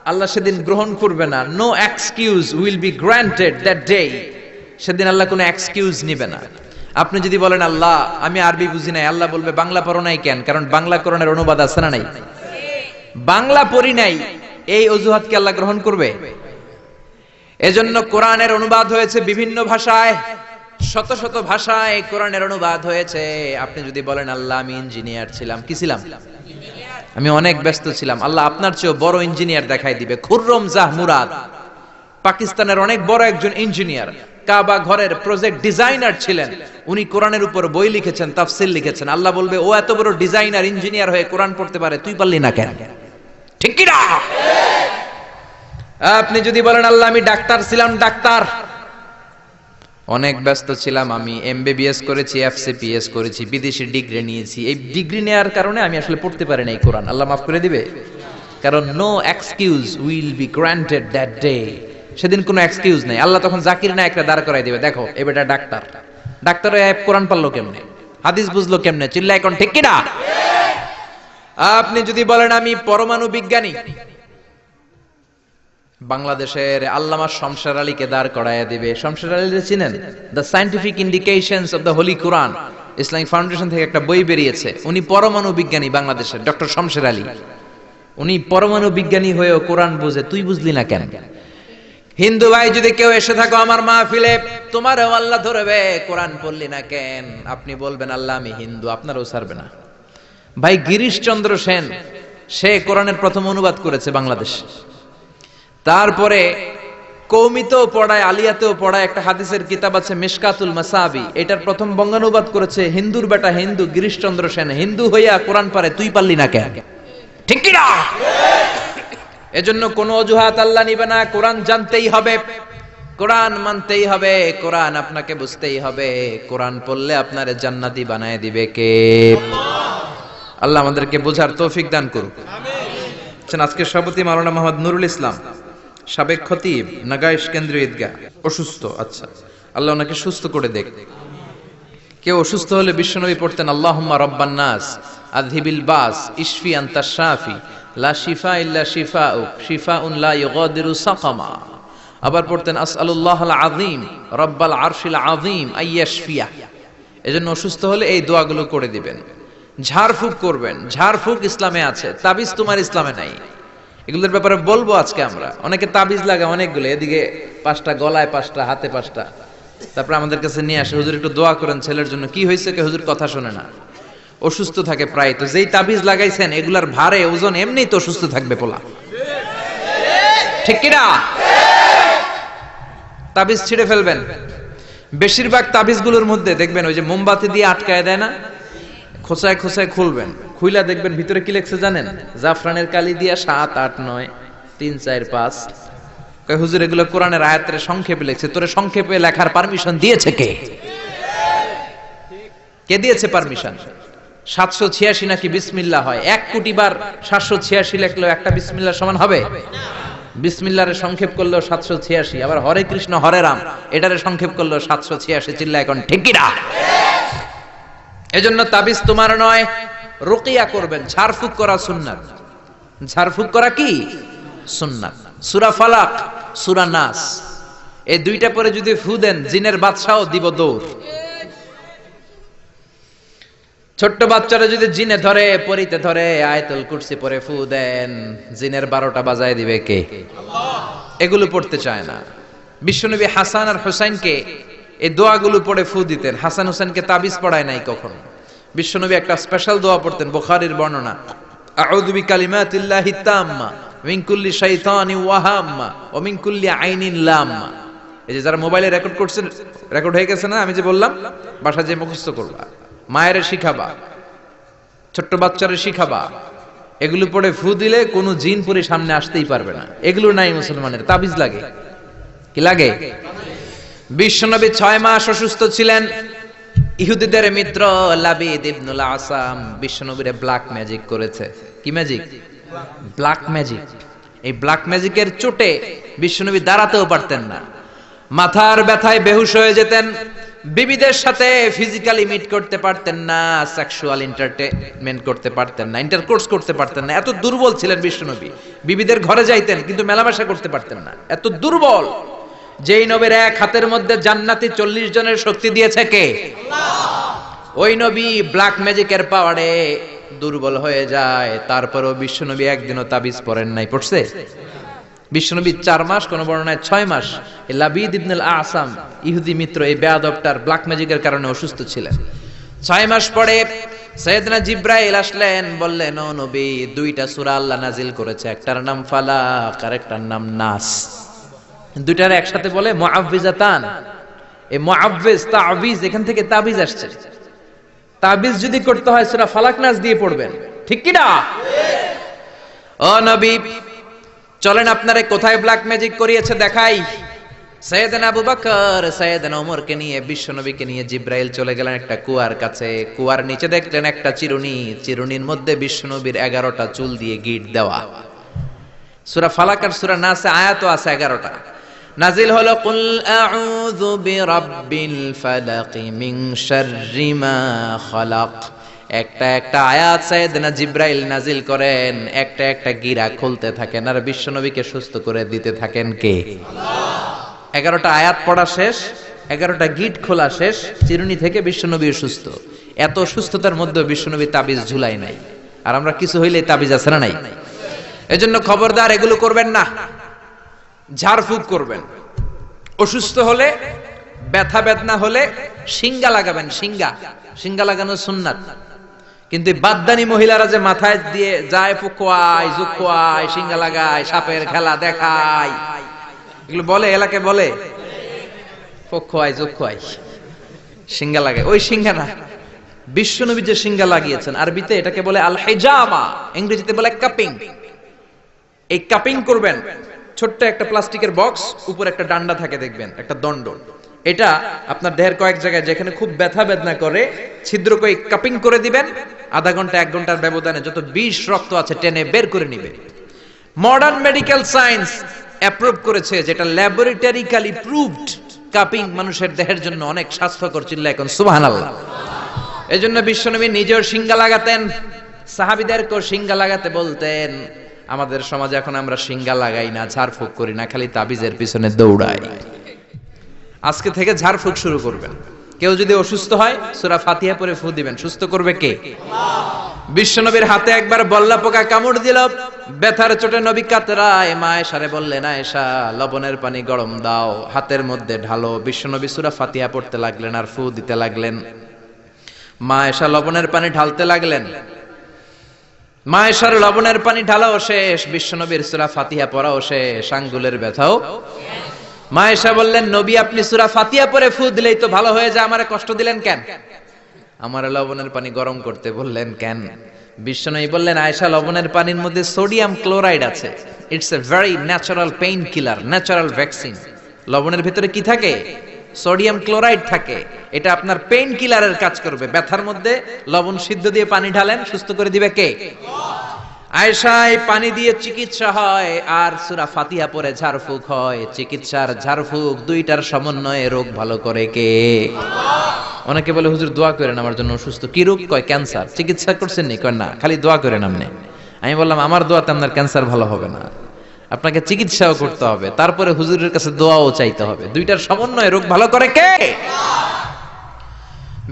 আল্লাহ সেদিন গ্রহণ করবে না। No excuse will be granted that day. সেদিন আল্লাহ কোনো এক্সকিউজ নিবে না। আপনি যদি বলেন আল্লাহ আমি আরবি বুঝি নাই, আল্লাহ বলবে বাংলা পড়ো নাই কেন? কারণ বাংলা কোরআনের অনুবাদ আছে না নাই? বাংলা পড়ি নাই, এই অজুহাতকে আল্লাহ গ্রহণ করবে? এজন্য কোরআনের অনুবাদ হয়েছে বিভিন্ন ভাষায়, শত শত ভাষায় কোরআনের অনুবাদ হয়েছে। আপনি যদি বলেন আল্লাহ আমি ইঞ্জিনিয়ার ছিলাম, কি ছিলাম? আমি অনেক ব্যস্ত ছিলাম, আল্লাহ আপনার চেয়ে বড় ইঞ্জিনিয়ার দেখাই দিবে। খুররম জাহ মুরাদ পাকিস্তানের অনেক বড় একজন ইঞ্জিনিয়ার, কাবা ঘরের প্রজেক্ট ডিজাইনার ছিলেন। উনি কোরআনের উপর বই লিখেছেন, তাফসীর লিখেছেন। আল্লাহ বলবে ও এত বড় ডিজাইনার ইঞ্জিনিয়ার হয়ে কোরআন পড়তে পারে, তুই পারলি না কেন? ঠিক কি না? আপনি যদি বলেন আল্লাহ আমি ডাক্তার ছিলাম, ডাক্তার অনেক ব্যস্ত ছিলাম, আমি এমবিবিএস করেছি, এফসিপিএস করেছি, বিদেশি ডিগ্রি নিয়েছি, এই ডিগ্রি নেওয়ার কারণে আমি আসলে পড়তে পারি না এই কোরআন, আল্লাহ মাফ করে দিবে? কারণ no excuse will be granted that day. সেদিন কোনো এক্সকিউজ নাই। আল্লাহ তখন জাকির নায়েকরা দাঁড় করাই দিবে, দেখো এ বেটা ডাক্তার, ডাক্তার কোরআন পারলো কেমনে, হাদিস বুঝলো কেমনে, চিল্লা এখন ঠিক কিনা? আপনি যদি বলেন আমি পরমাণু বিজ্ঞানী, বাংলাদেশের আল্লামা শমশের আলীকে দাঁড় করাইয়া দিবে। শমশের আলী চিনেন? The scientific indications of the Holi Quran, Islamic foundation থেকে একটা বই বেরিয়েছে। উনি পরমাণু বিজ্ঞানী, বাংলাদেশের ডক্টর শমশের আলী। উনি পরমাণু বিজ্ঞানী হয়েও কোরআন বুঝে, তুই বুঝলি না কেন? হিন্দু ভাই যদি কেউ এসে থাকো আমার মাহফিলে, তোমারও আল্লাহ ধরবে, কোরআন পড়লি না কেন? আপনি বলবেন আল্লাহ আমি হিন্দু, আপনারও ছাড়বে না। ভাই গিরিশচন্দ্র সেন, সে কোরআনের প্রথম অনুবাদ করেছে বাংলাদেশ। তারপরে কৌমিতেও পড়ায়, আলিয়াতেও পড়ায়, একটা হাদিসের কিতাব আছে মিশকাতুল মাসাবি, এটার প্রথম বঙ্গানুবাদ করেছে হিন্দুর বেটা হিন্দু গিরিশচন্দ্র সেন। হিন্দু হইয়া কোরআন পারে, তুই পারলি না কেন? ঠিক কি না? এজন্য কোনো অজুহাত আল্লাহ নিবে না। কোরআন জানতেই হবে, কোরআন মানতেই হবে, কোরআন আপনাকে বুঝতেই হবে। কোরআন পড়লে আপনারে জান্নাতি বানায় দিবে কে? আল্লাহ আমাদেরকে বোঝার তৌফিক দান করুক। আমিন। আজকের সভাপতি মাওলানা মোহাম্মদ নুরুল ইসলাম, সাবেক খতিব, নাগাইশ কেন্দ্রীয় ঈদগাহ, অসুস্থ। আচ্ছা, আল্লাহ ওনাকে সুস্থ করে দেখ। কেউ অসুস্থ হলে বিশ্বনবী পড়তেন আল্লাহুম্মা রাব্বান নাস আযহিবিল বাস ইশফি আনতা শাফি লা শিফা ইল্লা শিফাউক শিফাউন লা ইগাদিরু সাকামা। আবার পড়তেন আসআলুল্লাহাল আযীম রাব্বাল আরশিল আযীম আইয়াশফিয়া। এজন্য অসুস্থ হলে এই দোয়াগুলো করে দিবেন। ঝাড়ফুঁক করবেন, ঝাড়ফুঁক ইসলামে আছে, তাবিজ তোমার ইসলামে নাই। এগুলোর ব্যাপারে বলবো আজকে আমরা। অনেকে তাবিজ লাগায় অনেকগুলো, এদিকে 5টা, গলায় 5টা, হাতে 5টা, তারপর আমাদের কাছে নিয়ে আসে, হুজুর একটু দোয়া করেন ছেলের জন্য। কি হয়েছে? কে হুজুর কথা শোনে না, অসুস্থ থাকে প্রায়। তো যেই তাবিজ লাগাইছেন এগুলার ভারে ওজন এমনি তো অসুস্থ থাকবে পোলা, ঠিক কিনা? তাবিজ ছিঁড়ে ফেলবেন। বেশিরভাগ তাবিজগুলোর মধ্যে দেখবেন ওই যে মোমবাতি দিয়ে আটকায় দেয় না, খোঁচায় খোঁচায় খুলবেন, খুইলা দেখবেন ভিতরে কি লেখছে জানেন? জাফরানের কালি দিয়া 7, 8, 9, 3, 4, 5। কয় হুজুর এগুলো কোরআনের আয়াতের সংক্ষেপে লেখছে। তোরে সংক্ষেপে লেখার পারমিশন দিয়েছে কে? কে দিয়েছে পারমিশন? 786 নাকি বিসমিল্লাহ হয়? 1 কোটি বার 786 লেখলেও একটা বিসমিল্লাহ সমান হবে? বিসমিল্লাহরে সংক্ষেপ করলেও 786। আবার হরে কৃষ্ণ হরে রাম এটারে সংক্ষেপ করলেও 786। চিল্লা এখন ঠিক কি না? এজন্য তাবিজ তোমার নয়, রুকিয়া করবেন, ঝাড়ফুঁক করা সুন্নাত। ঝাড়ফুঁক করা কি সুন্নাত। সূরা ফালাক, সূরা নাস, এই দুইটা পরে যদি ফু দেন জিনের বাদশাও দিব দৌড়। ছোট্ট বাচ্চারা যদি জিনে ধরে, পরিতে ধরে, আয়াতুল কুরসি পরে ফু দেন, জিনের 12টা বাজায় দিবে কে? আল্লাহ। এগুলো পড়তে চায় না। বিশ্বনবী হাসান আর হুসাইনকে এই দোয়াগুলো পড়ে ফু দিতেন। হাসান হুসাইনকে তাবিজ পড়ায় নাই কখনো। বিশ্বনবী একটা স্পেশাল দোয়া পড়তেন, বুখারীর বর্ণনা, আউযু বিকালিমাতিল্লাহি তাম্মা মিন কুল্লি শাইতানি ওয়া হাম্মা ওয়া মিন কুল্লি আইনিন লাম্মা। এই যে যারা মোবাইলে রেকর্ড করছেন, রেকর্ড হয়ে গেছে না? আমি যে বললাম বাসা যে মুখস্থ করবা, মায়ের শিখাবা, ছোট্ট বাচ্চারে শিখাবা। এগুলো পড়ে ফু দিলে কোনো জিন পুরি সামনে আসতেই পারবে না। এগুলো নাই মুসলমানের, তাবিজ লাগে। কি লাগে? বিশ্বনবী 6 মাস অসুস্থ ছিলেন। ইহুদিদের মিত্র লাবিদ ইবনুল আসাম বিশ্বনবীরে ব্ল্যাক ম্যাজিক করেছে। কি ম্যাজিক? Black magic. এই ব্ল্যাক ম্যাজিকের চোটে বিশ্বনবী দাঁড়াতেও পারতেন না, মাথার ব্যথায় বেহুশ হয়ে যেতেন, বিবিদের সাথে ফিজিক্যালি মিট করতে পারতেন না, সেক্সুয়াল এন্টারটেইনমেন্ট করতে পারতেন না, ইন্টারকোর্স করতে পারতেন না। এত দুর্বল ছিলেন বিশ্বনবী। বিবিদের ঘরে যাইতেন কিন্তু মেলামেশা করতে পারতেন না, এত দুর্বল। যেই নবীর এক হাতের মধ্যে জান্নাতি 40 জনের শক্তি দিয়েছে কে? আল্লাহ। ওই নবী ব্ল্যাক ম্যাজিকের পাওয়ারে দুর্বল হয়ে যায়, তারপরেও বিশ্বনবী একদিনও তাবিজ পড়েন নাই। পড়ছে? বিশ্বনবী 4 মাস, কোন বর্ণনায় 6 মাস, লাবিদ ইবনুল আসাম ইহুদি মিত্র এই বেয়াদবটার ব্ল্যাক ম্যাজিকের কারণে অসুস্থ ছিলেন। 6 মাস পরে সাইয়েদনা জিব্রাইল আসলেন, বললেন, ও নবী, 2টা সূরা আল্লাহ নাজিল করেছে, একটার নাম ফালাক আর একটার নাম নাস। দুইটার একসাথে বলে মুআউযিজাতান। এই মুআউযিজ, তাবিজ, এখান থেকে তাবিজ আসছে। তাবিজ যদি করতে হয় সূরা ফালাক নাস দিয়ে পড়বেন, ঠিক কি না? ও নবী, চলেন আপনারে কোথায় ব্ল্যাক ম্যাজিক করিয়েছে দেখাই। সাইয়েদনা আবু বকর সাইয়েদনা ওমরকে নিয়ে, বিশ্বনবীকে নিয়ে জিব্রাইল চলে গেলেন একটা কুয়ার কাছে। কুয়ার নিচে দেখলেন একটা চিরুনি, চিরুনির মধ্যে বিশ্বনবীর 11টা চুল দিয়ে গিট দেওয়া। সূরা ফালাক আর সূরা নাসে আয়াতও আছে 11টা। নাজিল হলো কুল আউযু বিরাব্বিল ফালাক মিন শাররি মা খালাক। একটা একটা আয়াত সাইয়েদনা জিব্রাইল নাজিল করেন, একটা একটা গিরা খুলতে থাকেন আর বিশ্বনবীকে সুস্থ করে দিতে থাকেন কে? আল্লাহ। 11টা আয়াত পড়া শেষ, 11টা গিট খোলা শেষ, চিরুনি থেকে বিশ্বনবী সুস্থ। এত সুস্থতার মধ্যে বিশ্বনবী তাবিজ ঝুলাই নাই। আর আমরা কিছু হইলে তাবিজ আছে না নাই? এজন্য খবরদার এগুলো করবেন না। ঝাড়ফুঁক করবেন। অসুস্থ হলে, ব্যথা বেদনা হলে সিঙ্গা লাগাবেন। সিঙ্গা লাগানো সুন্নাত। কিন্তু বাদদানি মহিলারা যে মাথায় দিয়ে যায়, ফুকোয়ায়, জুকোয়ায়, সিঙ্গা লাগায়, সাপের খেলা দেখায়, এগুলো বলে, এলাকায় বলে ফুকোয়ায়, জুকোয়ায়, সিঙ্গা লাগায়। ওই সিঙ্গা না, বিশ্বনবী যে সিঙ্গা লাগিয়েছেন, আরবিতে এটাকে বলে আল হিজামা, ইংরেজিতে বলে কাপিং। এই কাপিং করবেন। ছোট্ট একটা প্লাস্টিকের বক্স, উপর একটা ডান্ডা থাকে দেখবেন, একটা দণ্ড। এটা আপনার দেহের কয়েক জায়গায় যেখানে খুব ব্যথা বেদনা করে ছিদ্র করে কাপিং করে দিবেন। আধা ঘন্টা 1 ঘন্টার ব্যবধানে যত বিষ রক্ত আছে টেনে বের করে নিবে। মডার্ন মেডিকেল সায়েন্স অ্যাপ্রুভ করেছে, যেটা ল্যাবরেটরিক্যালি প্রুভড, কাপিং মানুষের দেহের জন্য অনেক স্বাস্থ্যকর। চিল্লা এখন সুবহানাল্লাহ। এজন্য বিশ্বনবী নিজেও সিঙ্গা লাগাতেন, সাহাবীদেরকেও সিঙ্গা লাগাতে বলতেন। আমাদের সমাজে এখন আমরা সিঙ্গা লাগাই না, ঝাড়ফুঁক করি না, খালি তাবিজের পিছনে দৌড়াই। আজকে থেকে ঝাড়ফুঁক শুরু করবেন। কেউ যদি অসুস্থ হয় সূরা ফাতিহা পড়ে ফু দিবেন। সুস্থ করবে কে? আল্লাহ। বিশ্বনবীর হাতে একবার বল্লা পোকা কামড় দিল, ব্যথার চোটে নবী কাতরায়। মা আয়েশারে বললেন, আয়েশা, লবণের পানি গরম দাও, হাতের মধ্যে ঢালো। বিশ্বনবী সূরা ফাতিহা পড়তে লাগলেন আর ফু দিতে লাগলেন। মা আয়েশা লবণের পানি ঢালতে লাগলেন। মা আয়েশার লবণের পানি ঢালাও শেষ, বিশ্বনবীর সূরা ফাতিহা পড়াও শেষ, আঙ্গুলের ব্যথাও। মা আয়েশা বললেন, নবী, আপনি সূরা ফাতিহা পড়ে ফু দিলেই তো ভালো হয়ে যায়, আমারে কষ্ট দিলেন কেন? আমার লবণের পানি গরম করতে বললেন কেন? বিশ্বনবী বললেন, আয়েশা, লবণের পানির মধ্যে সোডিয়াম ক্লোরাইড আছে। It's a very natural pain killer, natural vaccine. লবণের ভিতরে কি থাকে? সোডিয়াম ক্লোরাইড থাকে। এটা আপনার পেইন কিলারের কাজ করবে। ব্যথার মধ্যে লবণ সিদ্ধ দিয়ে পানি ঢালেন, সুস্থ করে দিবে কে? আয়েশা, এই পানি দিয়ে চিকিৎসা হয় আর সূরা ফাতিহা পড়ে ঝাড়ফুঁক হয়। চিকিৎসার ঝাড়ফুঁক দুইটার সমন্বয়ে রোগ ভালো করে কে? আল্লাহ। অনেকে বলে হুজুর দোয়া করেন আমার জন্য অসুস্থ। কি রোগ? কয় ক্যান্সার। চিকিৎসা করছেন নি? কয় না, খালি দোয়া করেন আপনি। আমি বললাম আমার দোয়াতে আপনার ক্যান্সার ভালো হবে না, আপনাকে চিকিৎসাও করতে হবে, তারপরে হুজুরের কাছে দোয়াও চাইতে হবে। দুইটার সমন্বয়ে রোগ ভালো করে কে?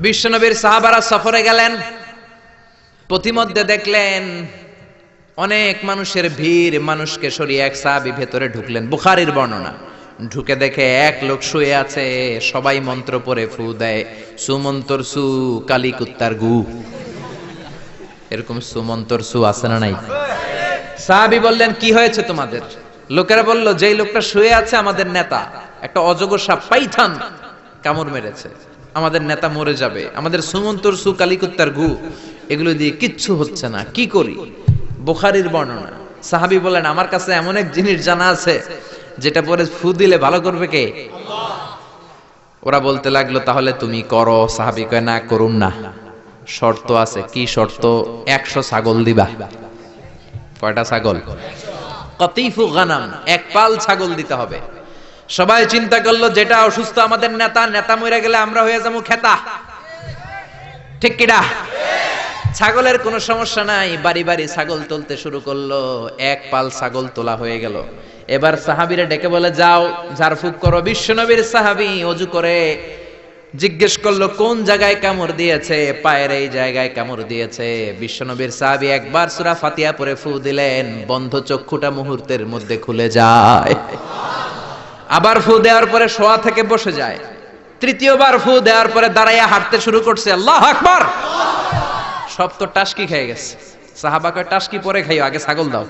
বিশ্বনবীর সাহাবারা সফরে গেলেন, পথিমধ্যে দেখলেন অনেক মানুষের ভিড়, মানুষকে সরিয়ে এক সাহাবী ভেতরে ঢুকলেন। বুখারীর বর্ণনা। ঢুকে দেখে এক লোক শুয়ে আছে, সবাই মন্ত্র পড়ে ফু দেয়, সুমন্তর সু কালী কুত্তার গু। এরকম সুমন্তর সু আছে না নাই? সাহাবী বললেন কি হয়েছে তোমাদের? লোকেরা বলল যেই লোকটা শুয়ে আছে আমাদের নেতা, একটা অজগর সাপ পাইথন কামড় মেরেছে, আমাদের নেতা মরে যাবে, আমাদের সুমন্তর সু কালী কুত্তার গু, এগুলো দিয়ে কিচ্ছু হচ্ছে না, কি করি? বুখারীর বর্ণনা। সাহাবী বলেন আমার কাছে এমন এক জিনিস জানা আছে যেটা পরে ফু দিলে ভালো করবে কে? আল্লাহ। ওরা বলতে লাগলো তাহলে তুমি করো। সাহাবী কয় না, করুম না, শর্ত আছে। কি শর্ত? 100 ছাগল দিবা। কয়টা ছাগল? কতিফু গানাম, এক পাল ছাগল দিতে হবে। সবাই চিন্তা করলো যেটা অসুস্থ আমাদের নেতা, নেতা মরে গেলে আমরা হয়ে যাবো খেতা, ঠিক কিনা? ছাগলের কোনো সমস্যা নাই, বাড়ি বাড়ি ছাগল তুলতে শুরু করলো। এক পাল ছাগল তোলা হয়ে গেল। এবার সাহাবীরা ডেকে বলে যাও ঝাড়ফুঁক করো। বিশ্বনবীর সাহাবী ওযু করে জিজ্ঞেস করলো কোন জায়গায় কামড় দিয়েছে? পায়ের এই জায়গায় কামড় দিয়েছে। বিশ্বনবীর সাহাবী একবার সূরা ফাতিহা পড়ে ফু দিলেন, বন্ধ চক্ষুটা মুহূর্তের মধ্যে খুলে যায়। আবার ফু দেওয়ার পরে শোয়া থেকে বসে যায়। তৃতীয়বার ফু দেওয়ার পরে দাঁড়াইয়া হাঁটতে শুরু করছে। আল্লাহু আকবার। সব তো টাসকি খেয়ে গেছে। সাহাবা কয় টাসকি পরে খাইও, আগে ছাগল দাও।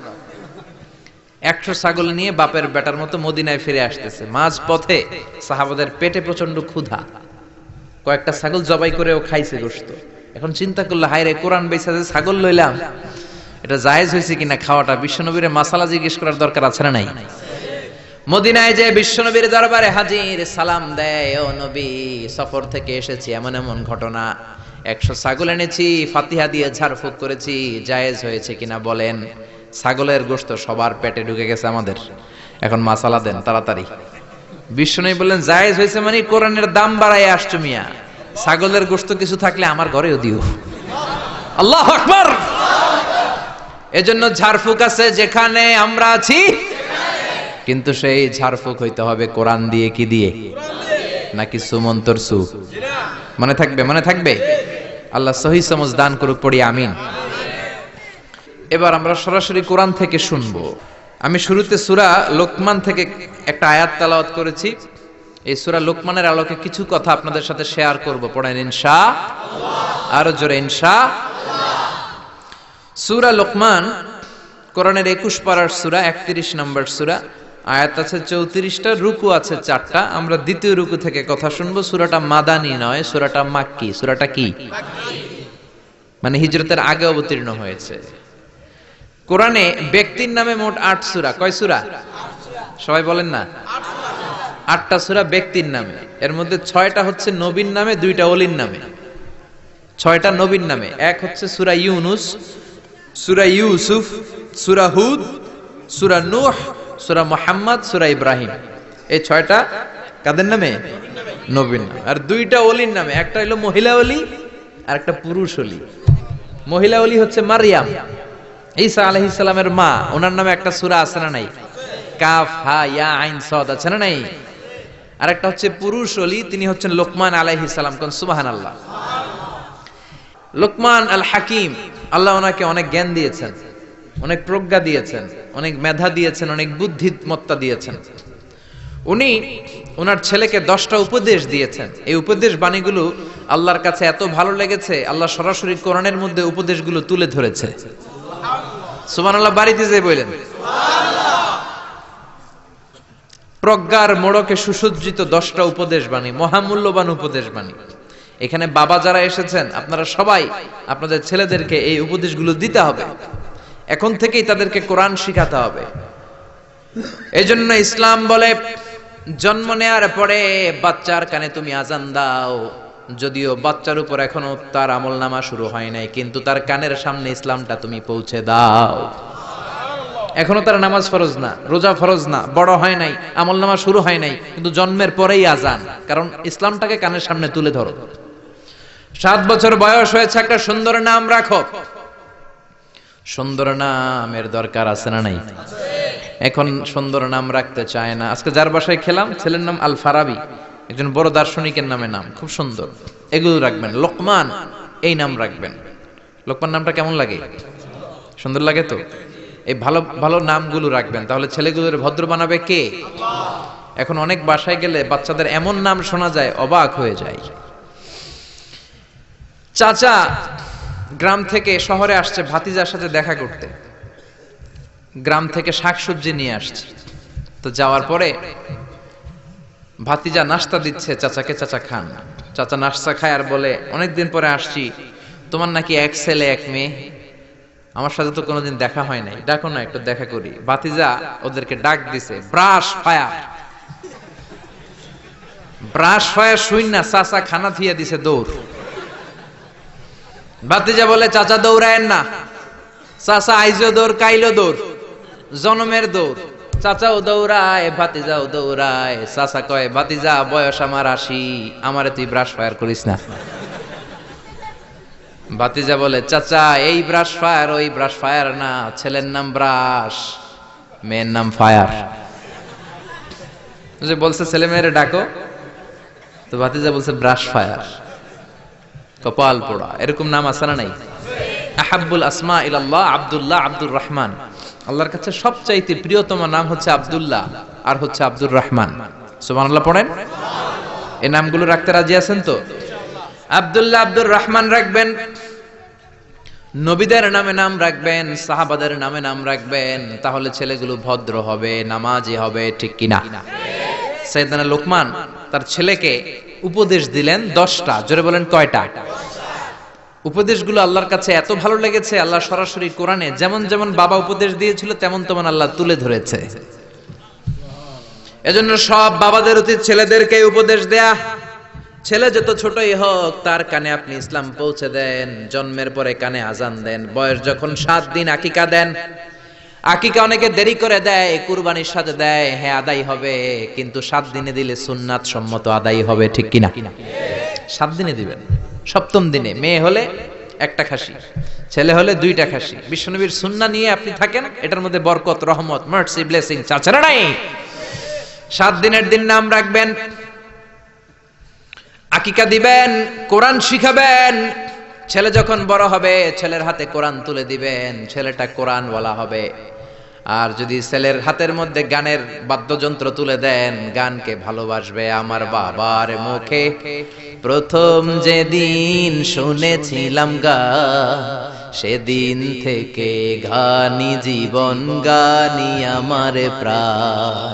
100 ছাগল নিয়ে বাপের বেটার মতো মদিনায় ফিরে আসতেছে। মাঝ পথে সাহাবাদের পেটে প্রচন্ড ক্ষুধা, কয়েকটা ছাগল জবাই করেও খাইছে গোশত। এখন চিন্তা করলো হায় রে, কোরআন বেচা যে ছাগল লইলাম, এটা জায়েজ হয়েছে কিনা খাওয়াটা? বিশ্বনবীর মাসালা জিজ্ঞেস করার দরকার আছে না নাই? মদিনায় যে বিশ্বনবীর দরবারে হাজির, সালাম দেয়, ও নবী সফর থেকে এসেছি, এমন এমন ঘটনা, 100 ছাগল এনেছি, ফাতিহা দিয়ে ঝাড়ফুঁক করেছি, জায়েজ হয়েছে কিনা বলেন। ছাগলের গোশত সবার পেটে ঢুকে গেছে আমাদের, এখন মাসালা দেন তাড়াতাড়ি। বিশ্বনবী বললেন জায়েজ হয়েছে মানে কোরআনের দাম বাড়ায় আসছো মিয়া, ছাগলের গোশত কিছু থাকলে আমার ঘরেও দিও। আল্লাহু আকবার। এজন্য ঝাড়ফুঁক আছে যেখানে আমরা আছি, কিন্তু সেই ঝাড়ফুঁক হইতে হবে কোরআন দিয়ে। কি দিয়ে? নাকি সুমন্তর সু? মনে থাকবে, মনে থাকবে। আল্লাহ সহি সমঝ দান করুক, পড়ি আমিন। এবার আমরা সরাসরি কোরআন থেকে শুনবো। আমি শুরুতে সূরা লোকমান থেকে একটা আয়াত তেলাওয়াত করেছি। এই সূরা লোকমানের আলোকে কিছু কথা আপনাদের সাথে শেয়ার করব। পড়েন ইনশাআল্লাহ। আরো জোরে ইনশাআল্লাহ। সূরা লোকমান কোরআনের 21 পারার সূরা, 31 নম্বর সূরা। আয়াত আছে 34টা, রুকু আছে 4টা। আমরা দ্বিতীয় রুকু থেকে কথা শুনবো। সূরাটা মাদানী নয়, সূরাটা মাক্কি। সূরাটা কি? মানে হিজরতের আগে অবতীর্ণ হয়েছে। কোরআনে ব্যক্তির নামে মোট 8 সূরা। কয় সূরা? সবাই বলেন না। 8টা সূরা ব্যক্তির নামে। এর মধ্যে 6টা হচ্ছে নবীর নামে, 2টা ওলির নামে। 6টা নবীর নামে। এক হচ্ছে সূরা ইউনুস, সূরা ইউসুফ, সূরা হুদ, সূরা নূহ, সূরা মুহাম্মদ, সূরা ইব্রাহিম। এই 6টা কাদের নামে? নবীর নামে। আর 2টা ওলির নামে। একটা হলো মহিলা ওলি আর একটা পুরুষ ওলি। মহিলা ওলি হচ্ছে মারইয়াম, ঈসা আলাইহিস সালামের মা। ওনার নামে একটা সূরা আছে না নাই? কাফ হা ইয়া আইন সাদ আছে না নাই? আর একটা হচ্ছে পুরুষ ওলি, তিনি হচ্ছেন লোকমান আলাইহিস সালাম। কোন সুবহানাল্লাহ। লোকমান আল হাকিম, আল্লাহ ওনাকে অনেক জ্ঞান দিয়েছেন, অনেক প্রজ্ঞা দিয়েছেন, অনেক মেধা দিয়েছেন, অনেক বুদ্ধিমত্তা দিয়েছেন। উনি ওনার ছেলেকে 10টা উপদেশ দিয়েছেন। এই উপদেশ বাণীগুলো আল্লাহর কাছে এত ভালো লেগেছে, আল্লাহ সরাসরি কোরআনের মধ্যে উপদেশগুলো তুলে ধরেছে। সুবহানাল্লাহ। বাড়িতে যে বলেন প্রজ্ঞার মোড়কে সুসজ্জিত 10টা উপদেশ বাণী, মহামূল্যবান উপদেশ বাণী। এখানে বাবা যারা এসেছেন, আপনারা সবাই আপনাদের ছেলেদেরকে এই উপদেশগুলো দিতে হবে। এখন থেকেই তাদেরকে কোরআন শিখাতে হবে। এজন্য ইসলাম বলে জন্ম নেওয়ার পরে বাচ্চার কানে তুমি আজান দাও। যদিও বাচ্চার উপর এখনো তার আমলনামা শুরু হয় নাই, কিন্তু তার কানের সামনে ইসলামটা তুমি পৌঁছে দাও। এখনো তার নামাজ ফরজ না, রোজা ফরজ না, বড় হয় নাই, আমলনামা শুরু হয় নাই, কিন্তু জন্মের পরেই আজান। কারণ ইসলামটাকে কানের সামনে তুলে ধরো। 7 বছর বয়স হয়েছে, একটা সুন্দর নাম রাখো। সুন্দর নামের দরকার আছে না নাই? এখন সুন্দর নাম রাখতে চায় না। আজকে যার বাসায় খেলাম, ছেলের নাম আল ফারাবি, একজন বড় দার্শনিকের নামে নাম, খুব সুন্দর। এগুলো রাখবেন। লোকমান এই নাম রাখবেন। লোকমান নামটা কেমন লাগে? সুন্দর লাগে তো? এই ভালো ভালো নামগুলো রাখবেন, তাহলে ছেলেগুলোর ভদ্র বানাবে কে? এখন অনেক বাসায় গেলে বাচ্চাদের এমন নাম শোনা যায়, অবাক হয়ে যায়। চাচা গ্রাম থেকে শহরে আসছে ভাতিজার সাথে দেখা করতে, গ্রাম থেকে শাকসবজি নিয়ে আসছে। তো যাওয়ার পরে ভাতিজা নাস্তা দিচ্ছে চাচাকে, চাচা খান। চাচা নাস্তা খায় আর বলে, অনেকদিন পরে আসছি, তোমার নাকি এক ছেলে এক মেয়ে, আমার সাথে তো কোনোদিন দেখা হয় নাই, ডাকো না একটু দেখা করি। ভাতিজা ওদেরকে ডাক দিছে, ব্রাশ ফায়ার। ব্রাশ ফায়ার শুই না, চাচা খানা থিয়া দিছে দৌড়। ভাতিজা বলে, চাচা দৌড়ায়েন না। চাচা আইজো দৌড়, কাইলো দৌড়, জনমের দৌড়। চাচাও দৌড়ায়, ভাতিজাও দৌড়ায়। চাচা কয়, ভাতিজা বয়স আমার 80, আমারে তুই ব্রাশ ফায়ার করিস না। ভাতিজা বলে, চাচা এই ব্রাশ ফায়ার ওই ব্রাশ ফায়ার না, ছেলের নাম ব্রাশ, মেয়ের নাম ফায়ার। যে বলছে ছেলে মেয়েরে ডাকো, তো ভাতিজা বলছে ব্রাশ ফায়ার। কপাল পোড়া। এরকম নাম আছে না নাই? আহাব্বুল আসমা ইলাল্লাহ আব্দুল্লাহ, আব্দুর রহমান। আল্লাহর কাছে সবচাইতে প্রিয়তম নাম হচ্ছে আব্দুল্লাহ আর হচ্ছে আব্দুর রহমান। সুবহানাল্লাহ পড়েন। এই নামগুলো রাখতে রাজি আছেন তো? আব্দুল্লাহ, আব্দুর রহমান রাখবেন। নবীদের নামে নাম রাখবেন, সাহাবাদের নামে নাম রাখবেন, তাহলে ছেলেগুলো ভদ্র হবে, নামাজি হবে, ঠিক কিনা? সাইয়েদনা লোকমান তার ছেলেকে উপদেশ দিলেন 10টা। জোরে বলেন কয়টা? উপদেশগুলো আল্লাহর কাছে এত ভালো লেগেছে, আল্লাহ সরাসরি কোরআনে যেমন যেমন বাবা উপদেশ দিয়েছিল তেমন তেমন আল্লাহ তুলে ধরেছে। এজন্য সব বাবাদের উচিত ছেলেদেরকে উপদেশ দেয়া। ছেলে যত ছোটই হোক, তার কানে আপনি ইসলাম পৌঁছে দেন। জন্মের পরে কানে আজান দেন, বয়স যখন 7 দিন আকিকা দেন। আকিকা অনেকে দেরি করে দেয়, কুরবানির সাথে দেয়, হ্যাঁ আদায় হবে, কিন্তু 7 দিনে দিলে সুন্নাত সম্মত আদায় হবে, ঠিক কিনা? 7 দিনে দিবেন। 7ম দিনে মেয়ে হলে 1টা খাসি, ছেলে হলে 2টা খাসি। বিশ্বনবীর সুন্নাহ নিয়ে আপনি থাকেন, এটার মধ্যে বরকত, রহমত, মার্সি, ব্লেসিং চাচারা নাই। 7 দিনের দিন নাম রাখবেন, আকিকা দিবেন, কোরআন শিখাবেন। ছেলে যখন বড় হবে, ছেলের হাতে কোরআন তুলে দিবেন, ছেলেটা কোরআন বলা হবে। আর যদি ছেলের হাতের মধ্যে গানের বাদ্যযন্ত্র তুলে দেন, গানকে ভালোবাসবে। আমার বাবার মুখে প্রথম যেদিন শুনেছিলাম গান, সেদিন থেকে গানি জীবন, গানি আমার প্রাণ।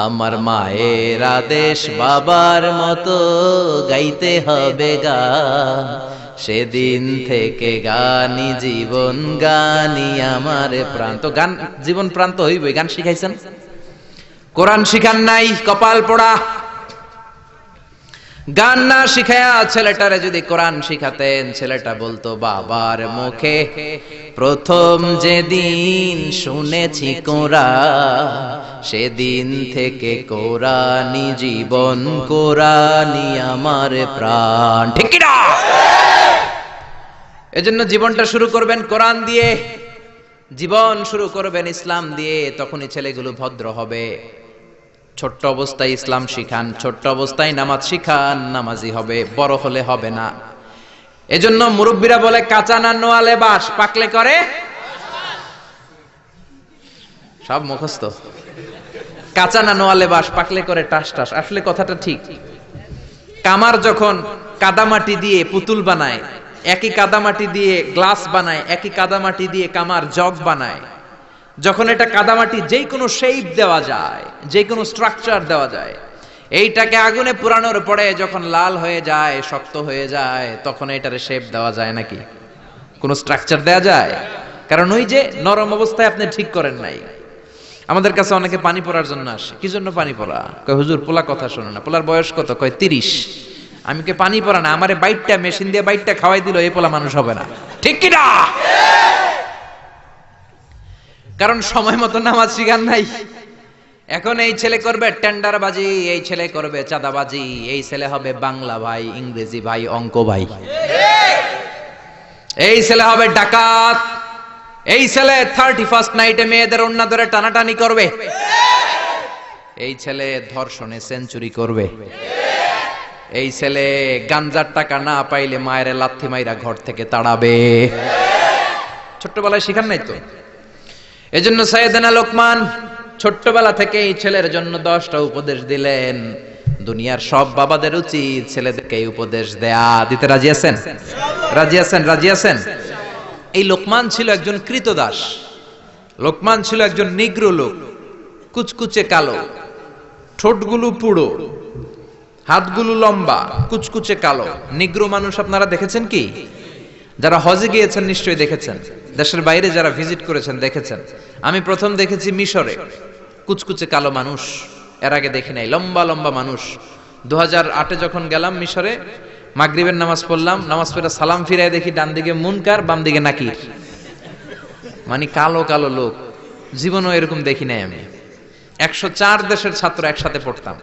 আমার মায়ের আদেশ বাবার মতো গাইতে হবে গান, সেদিন থেকে গানি জীবন, গানি আমার প্রাণ। তো গান জীবন প্রাণ তো হইবই। গান শিখাইছেন, কোরআন শিখান নাই, কপাল পোড়া। গান না শিখায়া ছেলেটারে যদি কোরআন শিখাতেন, ছেলেটা বলতো, বাবার মুখে প্রথম যেদিন শুনেছি কোরআন, সেদিন থেকে কোরআনি জীবন, কোরআনি আমার প্রাণ, ঠিক কি না? এজন্য জীবনটা শুরু করবেন কোরআন দিয়ে, জীবন শুরু করবেন ইসলাম দিয়ে, তখনই ছেলেগুলো ভদ্র হবে। ছোট্ট অবস্থায় ইসলাম শিখান, ছোট্ট অবস্থায় নামাজ শিখান, নামাজি হবে। বড় হলে হবে না। এজন্য মুরব্বীরা বলে, কাঁচা না নোয়ালে বাস, পাকলে করে সব মুখস্থ। কাঁচা না নোয়ালে বাস, পাকলে করে টাস টাস। আসলে কথাটা ঠিক। কামার যখন কাদামাটি দিয়ে পুতুল বানায়, একই কাদামাটি দিয়ে গ্লাস বানায়, একই কাদামাটি দিয়ে কামার জগ বানায়। যখন এটা কাদামাটি যে কোনো শেপ দেওয়া যায়, যে কোনো স্ট্রাকচার দেওয়া যায়, এইটাকে আগুনে পুরানোর পরে যখন লাল হয়ে যায়, শক্ত হয়ে যায়, তখন এটারে শেপ দেওয়া যায় নাকি? কোনো স্ট্রাকচার দেওয়া যায়? কারণ ওই যে নরম অবস্থায় আপনি ঠিক করেন নাই। আমাদের কাছে অনেকে পানি পড়ার জন্য আসে। কি জন্য পানি পড়া? কয় হুজুর পোলা কথা শোনে না। পোলার বয়স কত? কয় 30। আমি কে পানি পড়া না, আমারে বাইটটা মেশিন দিয়ে বাইটটা খাওয়াই দিল, এই পোলা মানুষ হবে না, ঠিক কি না? কারণ সময় মতো নামাজ শিখান নাই। এখন এই ছেলে করবে টেন্ডারবাজি, এই ছেলে করবে চাঁদাবাজি, এই ছেলে হবে বাংলা ভাই, ইংরেজি ভাই, অঙ্ক ভাই, এই ছেলে হবে ডাকাত, এই ছেলে 31st নাইটে মেয়েদের ওন্না ধরে টানাটানি করবে, এই ছেলে ধর্ষণে সেঞ্চুরি করবে, এই ছেলে গাঞ্জার টাকা না পাইলে মায়ের লাথি মাইরা ঘর থেকে তাড়াবে। ছোট্টবেলায় শিখান নাই তো? এজন্য সাইয়েদনা লোকমান ছোট্টবেলা থেকে এই ছেলের জন্য 10টা উপদেশ দিলেন। দুনিয়ার সব বাবাদের উচিত ছেলেদেরকে এই উপদেশ দেয়া। দিতে রাজি আছেন? রাজি আছেন? রাজি আছেন? এই লোকমান ছিল একজন কৃতদাস। লোকমান ছিল একজন নিগ্র লোক, কুচকুচে কালো, ঠোঁটগুলো পুরো, হাতগুলো লম্বা, কুচকুচে কালো। নিগ্র মানুষ আপনারা দেখেছেন কি? যারা হজে গিয়েছেন নিশ্চয়ই দেখেছেন, দেশের বাইরে যারা ভিজিট করেছেন দেখেছেন। আমি প্রথম দেখেছি মিশরে কুচকুচে কালো মানুষ, এর আগে দেখি নাই। লম্বা লম্বা মানুষ। 2008-এ যখন গেলাম মিশরে, মাগরিবের নামাজ পড়লাম, নামাজ পড়ে সালাম ফিরায় দেখি ডান দিকে মুনকার, বাম দিকে নাকির, মানে কালো কালো লোক। জীবনও এরকম দেখি নাই আমি। 104 দেশের ছাত্র একসাথে পড়তাম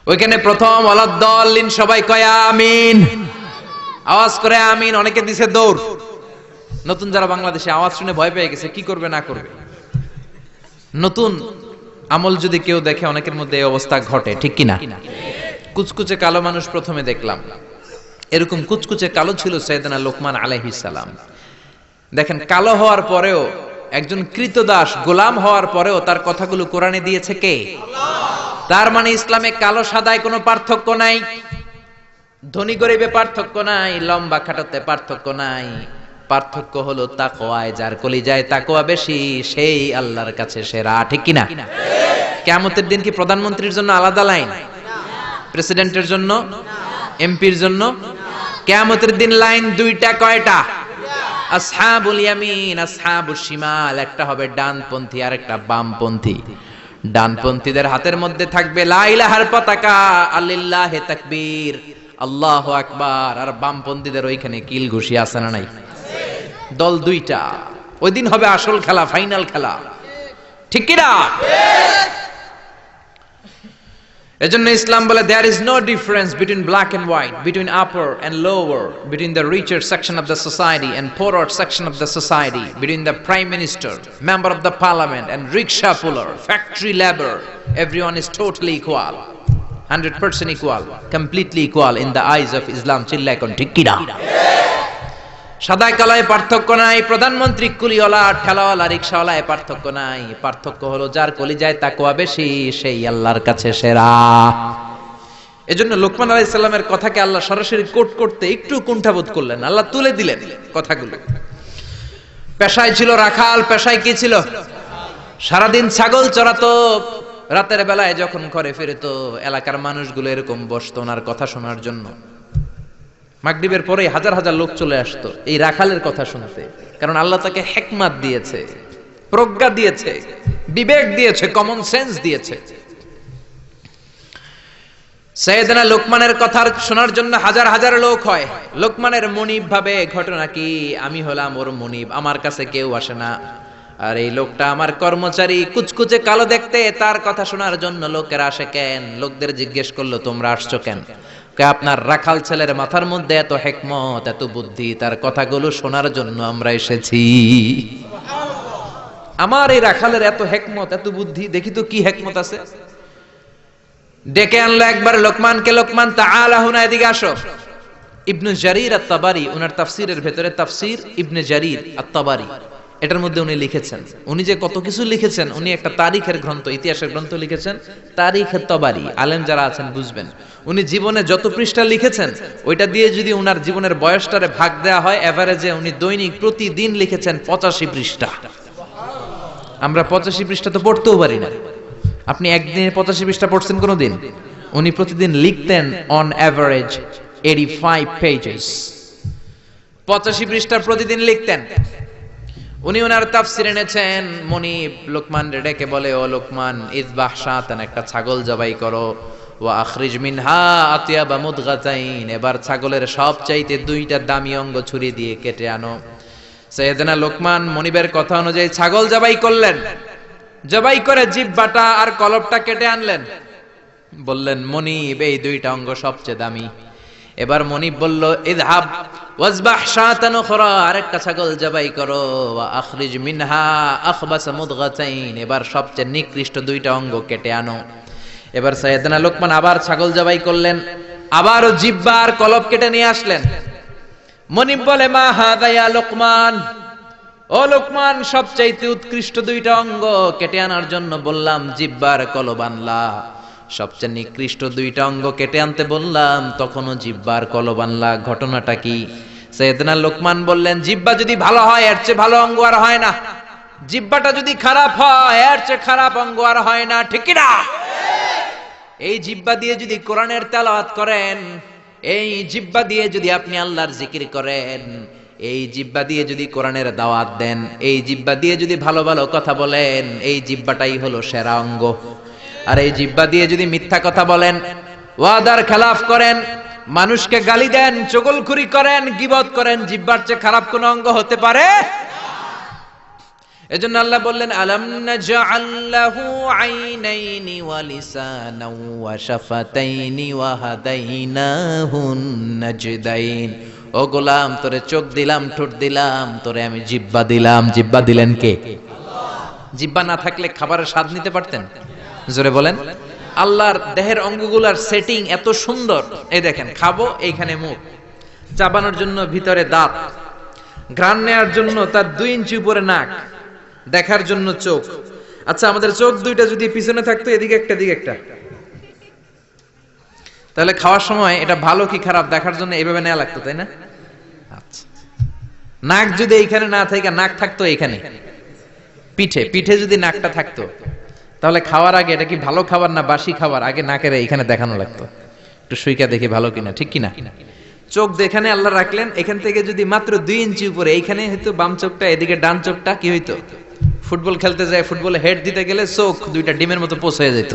ওইখানে। প্রথম ওয়ালাদ্দাল্লিন সবাই কয় আমিন, আওয়াজ করে আমিন। অনেকে দিছে দৌড়। নতুন যারা বাংলাদেশে আওয়াজ শুনে ভয় পেয়ে গেছে, কি করবে না করবে। নতুন আমল যদি কেউ দেখে অনেকের মধ্যে এই অবস্থা ঘটে, ঠিক কিনা? কুচকুচে কালো মানুষ প্রথমে দেখলাম। এরকম কুচকুচে কালো ছিল সাইয়েদনা লোকমান আলাইহিস সালাম। দেখেন, কালো হওয়ার পরেও, একজন কৃতদাস গোলাম হওয়ার পরেও তার কথাগুলো কোরআনে দিয়েছে কে? তার মানে ইসলামে কালো সাদায় কোনো পার্থক্য নাই, ধনী গরিবে পার্থক্য নাই, লম্বা খাটোতে পার্থক্য নাই। পার্থক্য হলো তাকওয়ায়। যার কলিজায় তাকওয়া বেশি সেই আল্লাহর কাছে সেরা, ঠিক কিনা? কিয়ামতের দিন কি প্রধানমন্ত্রীর জন্য আলাদা লাইন, প্রেসিডেন্টের জন্য, এমপির জন্য? কিয়ামতের দিন লাইন দুইটা। কয়টা? আসহাবুল ইয়ামিন, আসহাবুশ শিমাল। একটা হবে ডানপন্থী আর একটা বামপন্থী। ডানপন্থীদের হাতের মধ্যে থাকবে লা ইলাহার পতাকা, আল্লিল্লাহে তাকবীর, আল্লাহু আকবার। আর বামপন্থীদের ওইখানে কিল ঘুষি আছে না নাই? দল দুইটা। ওই দিন হবে আসল খেলা, ফাইনাল খেলা, ঠিক কি না? এজন্য ইসলাম বলে there is no difference between black and white, between upper and lower, between the richer section of the society and poorer section of the society, between the prime minister, member of the parliament and rickshaw puller, factory labor. Everyone is totally equal, 100% equal, completely equal in the eyes of Islam. চিল্লায় কোন ঠিক কি না? সাদা কালায় পার্থক্য নাই, প্রধানমন্ত্রী কুলিওয়ালা ঠেলাওয়ালা রিকশাওয়ালায় পার্থক্য নাই। পার্থক্য হলো যার কলিজায় তাকওয়া বেশি সেই আল্লাহর কাছে সেরা। এজন্য লোকমান আলাইহিস সালামের কথাকে আল্লাহ সরাসরি কোট করতে একটু কুণ্ঠাবোধ করলেন, আল্লাহ তুলে দিলেন কথাগুলো। পেশায় ছিল রাখাল। পেশায় কি ছিল? সারাদিন ছাগল চড়াতো। রাতের বেলায় যখন ঘরে ফিরতো এলাকার মানুষগুলো এরকম বসতো ওনার কথা শোনার জন্য। মাগরিবের পরে হাজার হাজার লোক চলে আসতো এই রাখালের কথা শুনতে, কারণ আল্লাহ তাকে হিকমত দিয়েছে, প্রজ্ঞা দিয়েছে, বিবেক দিয়েছে, কমন সেন্স দিয়েছে। সাইয়েদনা লোকমানের কথা শোনার জন্য হাজার হাজার লোক হয়। লোকমানের মুনিব ভাবে, ঘটনা কি, আমি হলাম ওর মুনিব, আমার কাছে কেউ আসে না। আর এই লোকটা আমার কর্মচারী, কুচকুচে কালো দেখতে, তার কথা শোনার জন্য লোকেরা আসে কেন? লোকদের জিজ্ঞেস করলো তোমরা আসছো কেন? আপনার রাখাল ছেলের মাথার মধ্যে এত হিকমত, এত বুদ্ধি, তার কথাগুলো শোনার জন্য আমরা এসেছি। আমার এই রাখালের এত হিকমত, এত বুদ্ধি, দেখি তো কি হিকমত আছে। ডেকে আনলো একবার লোকমানকে। লোকমান তাআলা হুনা, এদিকে আসো। ইবনে জারির আত-তাবারি ওনার তাফসীরের ভেতরে, তাফসীর ইবনে জারির আত-তাবারি, এটার মধ্যে উনি লিখেছেন, উনি যে কত কিছু লিখেছেন। উনি একটা তারিখের গ্রন্থ, ইতিহাসের গ্রন্থ লিখেছেন, তারিখের তাবারি। আলেম যারা আছেন বুঝবেন, উনি জীবনে যত পৃষ্ঠা লিখেছেন ওইটা দিয়ে যদি উনার জীবনের বয়সটারে ভাগ দেওয়া হয়, এভারেজে উনি দৈনিক প্রতিদিন লিখেছেন 85 পৃষ্ঠা। আমরা 85 পৃষ্ঠা তো পড়তেও পারি না। আপনি একদিনে 85 পৃষ্ঠা পড়ছেন কোনোদিন? উনি প্রতিদিন লিখতেন অন এভারেজ 85 পেজেস। 85 পৃষ্ঠা প্রতিদিন লিখতেন। উনি ওনার তাফসীর এনেছেন। মুনিব লোকমান ডেকে বলে, ও লোকমান, ইযবাহ শাতান, একটা ছাগল জবাই করো, ওয়া আখরিজ মিনহা আতিয়াবা মুদগাতাইন, এবার ছাগলের সবচাইতে দুইটা দামি অঙ্গ ছুরি দিয়ে কেটে আনো। সাইয়েদনা লোকমান মুনিবের কথা অনুযায়ী ছাগল জবাই করলেন। জবাই করে জিহ্বাটা আর কলবটা কেটে আনলেন। বললেন মনিব এই দুইটা অঙ্গ সবচেয়ে দামি। এবার মনিব বলল ইযহাব ওয়াজবাহ শাতান উখরা, আরেকটা ছাগল জবাই করো, ওয়া আখরিজ মিনহা আখবাস মুদগাতাইন, এবার সবচেয়ে নিকৃষ্ট দুইটা অঙ্গ কেটে আনো। এবার সাইয়েদনা লোকমান আবার ছাগল জবাই করলেন, আবারও জিহ্বা আর কলব কেটে নিয়ে আসলেন। মনিব বলে মা হাদা ইয়া লোকমান, ও লোকমান সবচাইতে উৎকৃষ্ট দুইটা অঙ্গ কেটে আনার জন্য বললাম, জিহ্বা আর কলব আনলা, সবচেয়ে নিকৃষ্ট দুইটা অঙ্গ কেটে আনতে বললাম, তখনও জিহ্বা আর কলব আনলা, ঘটনাটা কি? সাইয়েদনা লোকমান বললেন, জিহ্বা যদি ভালো হয় এর চেয়ে ভালো অঙ্গ আর হয় না, জিহ্বাটা যদি খারাপ হয় এর চেয়ে খারাপ অঙ্গ আর হয় না, ঠিক কি না? এই জিহ্বা দিয়ে যদি কোরআনের তেলাওয়াত করেন, এই জিহ্বা দিয়ে যদি আপনি আল্লাহর জিকির করেন, এই জিহ্বা দিয়ে যদি কোরআনের দাওয়াত দেন, এই জিহ্বা দিয়ে যদি ভালো ভালো কথা বলেন, এই জিহ্বাটাই হলো সেরা অঙ্গ। আর এই জিহ্বা দিয়ে যদি মিথ্যা কথা বলেন, ওয়াদার খেলাফ করেন, মানুষকে গালি দেন, চগলখুরি করেন, গীবত করেন, জিহ্বার চেয়ে খারাপ কোন অঙ্গ হতে পারে? এজন্য আল্লাহ বললেন আলাম নাজআল লাহু আইনাইনি ওয়া লিসানাও ওয়া শাফাতাইনি ওয়া হাদাইনাহুন নাজদাইন। ও গোলাম, তোরে চোখ দিলাম, ঠোঁট দিলাম, তোরে আমি জিহ্বা দিলাম। জিহ্বা দিলেন কে? আল্লাহ। জিহ্বা না থাকলে খাবারের স্বাদ নিতে পারতেন? জোরে বলেন। আল্লাহর দেহের অঙ্গগুলার সেটিং এত সুন্দর। এই দেখেন, খাবো এইখানে মুখ, চাবানোর জন্য ভিতরে দাঁত, ঘ্রাণ নেয়ার জন্য তার 2 ইঞ্চি উপরে নাক, দেখার জন্য চোখ। আচ্ছা, আমাদের চোখ দুইটা যদি পিছনে থাকতো, এদিকে একটা এদিকে একটা, তাহলে খাওয়ার সময় এটা ভালো কি খারাপ দেখার জন্য এইভাবে নেওয়া লাগতো, তাই না? আচ্ছা, নাক যদি এইখানে না থাকে, নাক থাকতো এইখানে পিঠে, পিঠে যদি নাকটা থাকতো, তাহলে খাওয়ার আগে এটা কি ভালো খাবার না বাসি খাবার, আগে নাকের এইখানে দেখানো লাগতো, একটু সুইকা দেখি ভালো কিনা, ঠিক কিনা? চোখ যেখানে আল্লাহ রাখলেন, এখান থেকে যদি মাত্র 2 ইঞ্চি উপরে, এইখানে হয়তো বাম চোখটা, এদিকে ডান চোখটা কি হইতো? ফুটবল খেলতে যায়, ফুটবলে হেড দিতে গেলে চোখ দুইটা ডিমের মতো পোষ হয়ে যেত,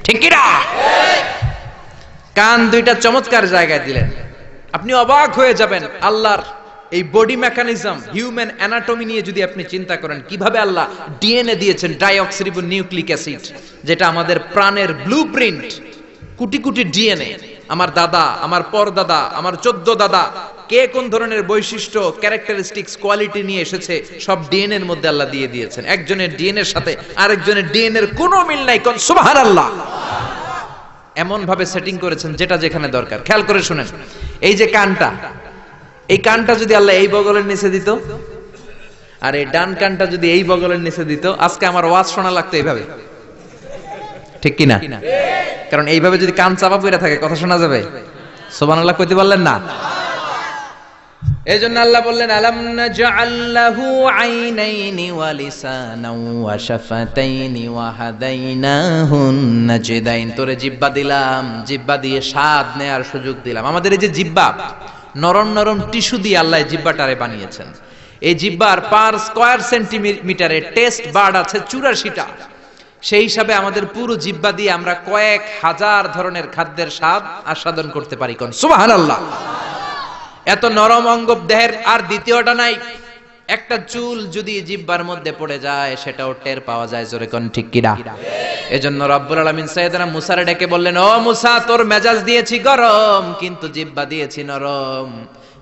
ঠিক কি না? কান দুইটা চমৎকার জায়গায় দিলেন, আপনি অবাক হয়ে যাবেন। আল্লাহর এই বডি মেকানিজম, হিউম্যান অ্যানাটমি নিয়ে যদি আপনি চিন্তা করেন, কিভাবে আল্লাহ ডিএনএ দিয়েছেন, ডাইঅক্সিরিবো নিউক্লিক অ্যাসিড, যেটা আমাদের প্রাণের ব্লুপ্রিন্ট, কোটি কোটি ডিএনএ। আমার দাদা, আমার পরদাদা, আমার 14 দাদা কে কোন ধরনের বৈশিষ্ট্য, ক্যারেক্টারিস্টিক্স, কোয়ালিটি নিয়ে এসেছে, সব ডিএনএ এর মধ্যে আল্লাহ দিয়ে দিয়েছেন। একজনের ডিএনএ এর সাথে আরেকজনের ডিএনএ এর কোনো মিল নাই, কোন সুবহানাল্লাহ। এমন ভাবে সেটিং করেছেন যেটা যেখানে দরকার। খেয়াল করে শুনেন, এই যে কানটা, এই কানটা যদি আল্লাহ এই বগলের নিচে দিত, আর এই ডান কানটা যদি এই বগলের নিচে দিত, আজকে আমার ওয়াজ শোনা লাগতো এইভাবে, ঠিক কিনা? কারণ এইভাবে যদি কান চাপা পড়ে থাকে, কথা শোনা যাবে? সুবহানাল্লাহ কইতে পারলেন না? এজন্য আল্লাহ বললেন আলাম নাজআল লাহু আইনাইনি ওয়া লিসানাও ওয়া শাফাতাইনি ওয়া হাদাইনাহুন নাজদাইন। তোরে জিহ্বা দিলাম, জিহ্বা দিয়ে স্বাদ নেয়ার সুযোগ দিলাম। আমাদের এই যে জিহ্বা, নরম নরম টিস্যু দিয়ে আল্লাহ জিহ্বাটারে বানিয়েছেন। এই জিহ্বার পার স্কয়ার সেন্টিমিটারে টেস্ট বার্ড আছে 84টা। সেই হিসাবে আমাদের পুরো জিহ্বা দিয়ে আমরা কয়েক হাজার ধরনের খাদ্যের স্বাদ আস্বাদন করতে পারি, কোন সুবহানাল্লাহ। এত নরম অঙ্গ দেহের আর দ্বিতীয়টা নাই। একটা চুল যদি জিহ্বার মধ্যে পড়ে যায়, সেটাও টের পাওয়া যায়, জোরে কোন ঠিক কিনা? এজন্য রব্বুল আলামিন সাইয়েদনা মুসারে ডেকে বললেন, ও মুসা, তোর মেজাজ দিয়েছি গরম, কিন্তু জিহ্বা দিয়েছি নরম।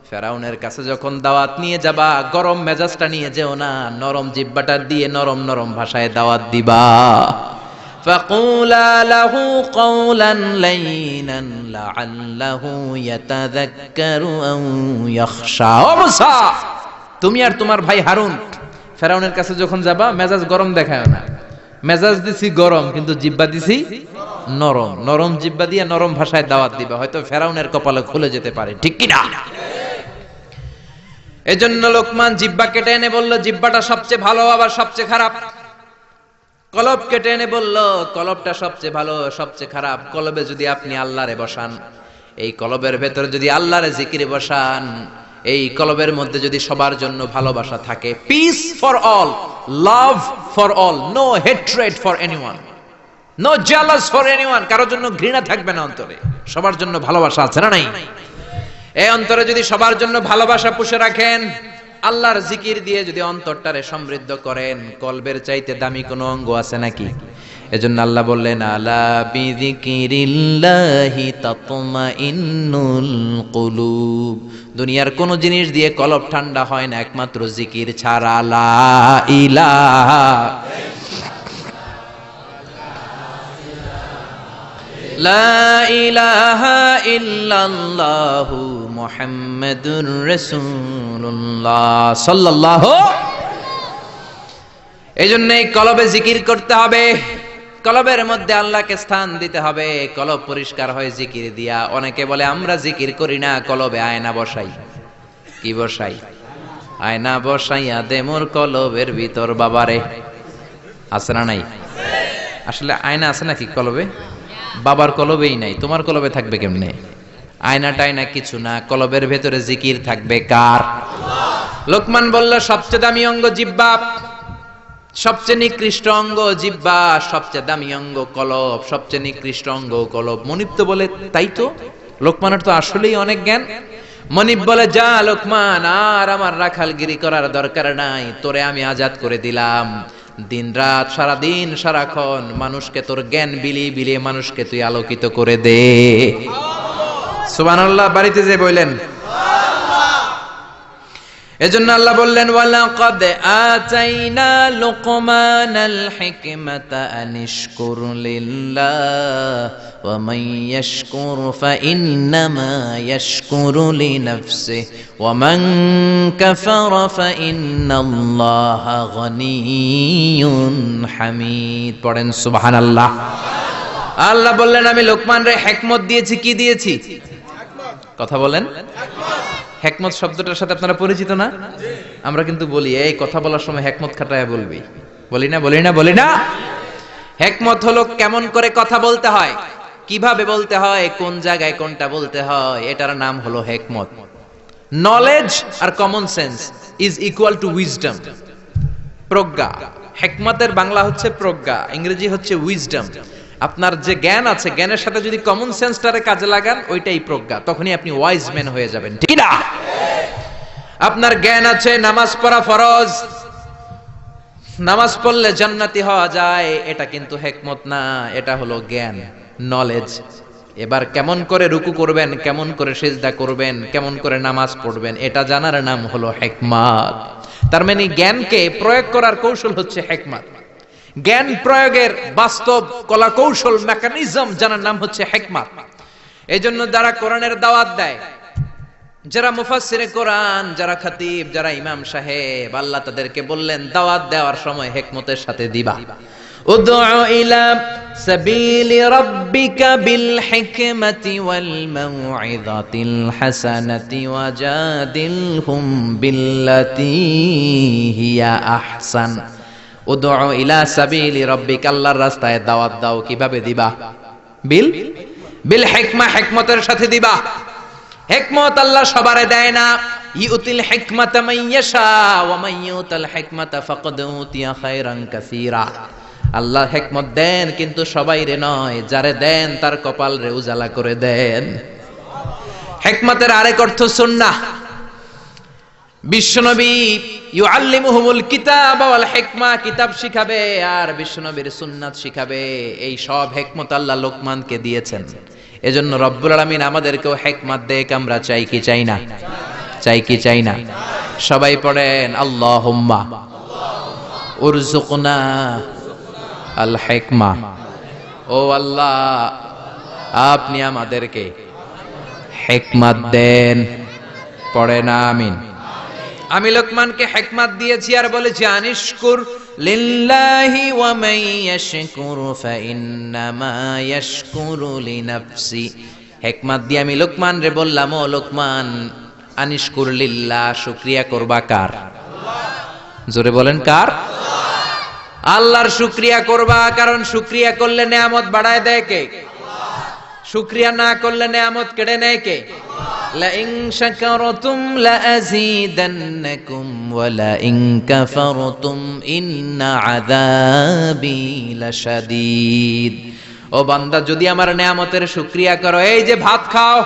ফেরাউনের কাছে যখন দাওয়াত নিয়ে যাবা, গরম মেজাজটা নিয়ে যেও না, নরম জিহ্বাটা দিয়ে নরম নরম ভাষায় দাওয়াত দিবা। ফাকুলা লাহু কওলান লাইনান লাআল্লাহু ইয়াতাযাক্কারু আও ইয়াখশা। ও মুসা, তুমি আর তোমার ভাই হারুন ফেরাউনের কাছে যখন যাবা, মেজাজ গরম দেখায় না। মেজাজ দিছি গরম, কিন্তু জিহ্বা দিছি নরম। নরম জিহ্বা দিয়ে নরম ভাষায় দাওয়াত দিবা, হয়তো ফেরাউনের কপালে খুলে যেতে পারে, ঠিক কি না? এজন্য লোকমান জিহ্বা কেটে এনে বলল, জিহ্বাটা সবচেয়ে ভালো আবার সবচেয়ে খারাপ। কলব কেটে এনে বলল, কলবটা সবচেয়ে ভালো সবচেয়ে খারাপ। কলবে যদি আপনি আল্লাহরে বসান, এই কলবের ভেতরে যদি আল্লাহরে জিকিরে বসান, এই কলবের মধ্যে যদি সবার জন্য ভালোবাসা থাকে, peace for all, love for all, no hatred for anyone, no jealous for anyone, কারোর জন্য ঘৃণা থাকবে না অন্তরে, সবার জন্য ভালোবাসা আছে না নাই? এই অন্তরে যদি সবার জন্য ভালোবাসা পুষে রাখেন, আল্লাহর জিকির দিয়ে যদি অন্তরটারে সমৃদ্ধ করেন, কলবের চাইতে দামি কোনো অঙ্গ আছে নাকি? এজন্য আল্লাহ বললেন, আলা বিযিকিরিল্লাহি তাতমাইন্নুল কুলুব। দুনিয়ার কোন জিনিস দিয়ে কলব ঠান্ডা হয় না একমাত্র জিকির ছাড়া। লা ইলাহা লা ইলাহা ইল্লাল্লাহু মুহাম্মাদুর রাসূলুল্লাহ সাল্লাল্লাহু। এইজন্য এই কলবে জিকির করতে হবে, কলবের মধ্যে আল্লাহকে স্থান দিতে হবে। কলব পরিষ্কার হয় জিকির দিয়া। অনেকে বলে আমরা জিকির করি না, কলবে আয়না বসাই। কি বসাই? আয়না বসাইয়া দে মোর কলবের ভিতর বাবারে। আছে না নাই? আসলে আয়না আছে নাকি কলবে? বাবার কলবেই নাই, তোমার কলবে থাকবে কেমনে? আয়না টায়না কিছু না, কলবের ভেতরে জিকির থাকবে কার? লোকমান বলল সবচেয়ে দামি অঙ্গ জিহ্বা, সবচেয়ে নিকৃষ্ট অঙ্গ জিহ্বা, সবচেয়ে দামি অঙ্গ কলব, সবচেয়ে নিকৃষ্ট অঙ্গ কলব। মনিব তো বলে তাই তো, লোকমানের তো আসলেই অনেক জ্ঞান। মনিব বলে, যা লোকমান, আর আমার রাখালগিরি করার দরকার নাই, তোরে আমি আজাদ করে দিলাম। দিন রাত সারাদিন সারাক্ষণ মানুষকে তোর জ্ঞান বিলিয়ে বিলিয়ে মানুষকে তুই আলোকিত করে দে। সুবহানাল্লাহ। বাড়িতে যে বললেন এজন্য আল্লাহ বললেন, ওয়ালাকাদ আতাইনা লুকমানাল হিকমাতা আনিশকুর লিল্লাহ ওয়া মান ইয়াশকুর ফাইন্নামা ইয়াশকুরু লিনাফসিহি ওয়া মান কাফারা ফাইন্নাল্লাহা গনিয়্যুন হামিদ। পড়েন সুবহানাল্লাহ। আল্লাহ বললেন আমি লোকমান রে হিকমত দিয়েছি। কি দিয়েছি? কথা বলেন। হেকমত শব্দটার সাথে আপনারা পরিচিত না? আমরা কিন্তু বলি এই কথা বলার সময় হেকমত খাটায় বলবি, বলি না বলি না বলি না। হেকমত হলো কেমন করে কথা বলতে হয়, কিভাবে বলতে হয়, কোন জায়গায় কোনটা বলতে হয়, এটার নাম হলো হেকমত। নলেজ আর common sense is equal to wisdom, প্রজ্ঞা। হেকমতের বাংলা হচ্ছে প্রজ্ঞা, ইংরেজি হচ্ছে উইজডম। আপনার যে জ্ঞান আছে, জ্ঞানের সাথে যদি কমন সেন্সটারে কাজে লাগান, ওইটাই প্রজ্ঞা, তখনই আপনি ওয়াইজ ম্যান হয়ে যাবেন, ঠিক না? আপনার জ্ঞান আছে নামাজ পড়া ফরজ, নামাজ পড়লে জান্নাতি হওয়া যায়, এটা কিন্তু হেকমত না, এটা হলো জ্ঞান, নলেজ। এবার কেমন করে রুকু করবেন, কেমন করে সিজদা করবেন, কেমন করে নামাজ পড়বেন, এটা জানার নাম হলো হিকমত। তার মানে জ্ঞানকে প্রয়োগ করার কৌশল হচ্ছে হিকমত। জ্ঞান প্রয়োগের বাস্তব কলা কৌশল মেকানিজম জানার নাম হচ্ছে হিকমত। এইজন্য যারা কোরআনের দাওয়াত দেয়, যারা মুফাসসিরে কোরআন, যারা খতিব, যারা ইমাম সাহেব, আল্লাহ তাদেরকে বললেন দাওয়াত দেওয়ার সময় হিকমতের সাথে দিবা। উদউ ইলা সাবিলি রাব্বিকা বিল হিকমাতি ওয়াল মাউইযাতিল হাসানাতি ওয়াজাদিলহুম বিল্লাতী হিয়া আহসান। উদউ ইলা সাবিলি রাব্বিকা, আল্লাহর রাস্তায় দাওয়াত দাও। কিভাবে দিবা? বিল হিকমা, হিকমতের সাথে দিবা। হিকমত আল্লাহ সবারে দেয় না। ইউতিল হিকমাতা মান ইয়াশা ওয়া মান ইউতাল হিকমাতা ফাকাদ উতিয়া খায়রান কাসীরা। আল্লাহ হিকমত দেন কিন্তু সবাইরে নয়, যারে দেন তার কপাল রে উজালা করে দেন। হিকমতের আরেক অর্থ সুন্নাহ। বিশ্বনবী ইউআল্লিমুহুমুল কিতাব ওয়াল হিকমা, কিতাব শিখাবে আর বিশ্বনবীর সুন্নাত শিখাবে। এই সব হিকমত আল্লাহ লোকমানকে দিয়েছেন। এজন্য রব্বুল আলামিন আমাদেরকেও হিকমত দেখ, আমরা চাই কি চাই না? চাই কি চাই না? সবাই পড়েন আল্লাহুম্মা উরযুকনা আল হিকমা। ও আল্লাহ, আপনি আমাদেরকে হিকমত দেন। পড়েন আমিন। আমি লোকমানকে হিকমত দিয়েছি আর বলেছি আনিশকুর লিল্লাহি ওয়া মান ইয়াশকুরু ফাইন্নামা ইয়াশকুরু লিনাফসি। হিকমত দিয়ে আমি লোকমান রে বললাম, ও লোকমান, আনিশকুর লিল্লাহ, শুকরিয়া করবা কার? জোরে বলেন কার? আল্লাহর শুকরিয়া করবা, কারণ শুকরিয়া করলে নেয়ামত বাড়ায় দেয় কে? শুকরিয়া না করলে নেয়ামত কেড়ে নেয় কে? লাইন শাকারতুম লাযীদান্নাকুম ওয়া লাইন কাফারতুম ইন্না আযাবী লাশাদীদ। ও বান্দা, যদি আমার নেয়ামতের শুকরিয়া করো, এই যে ভাত খাও,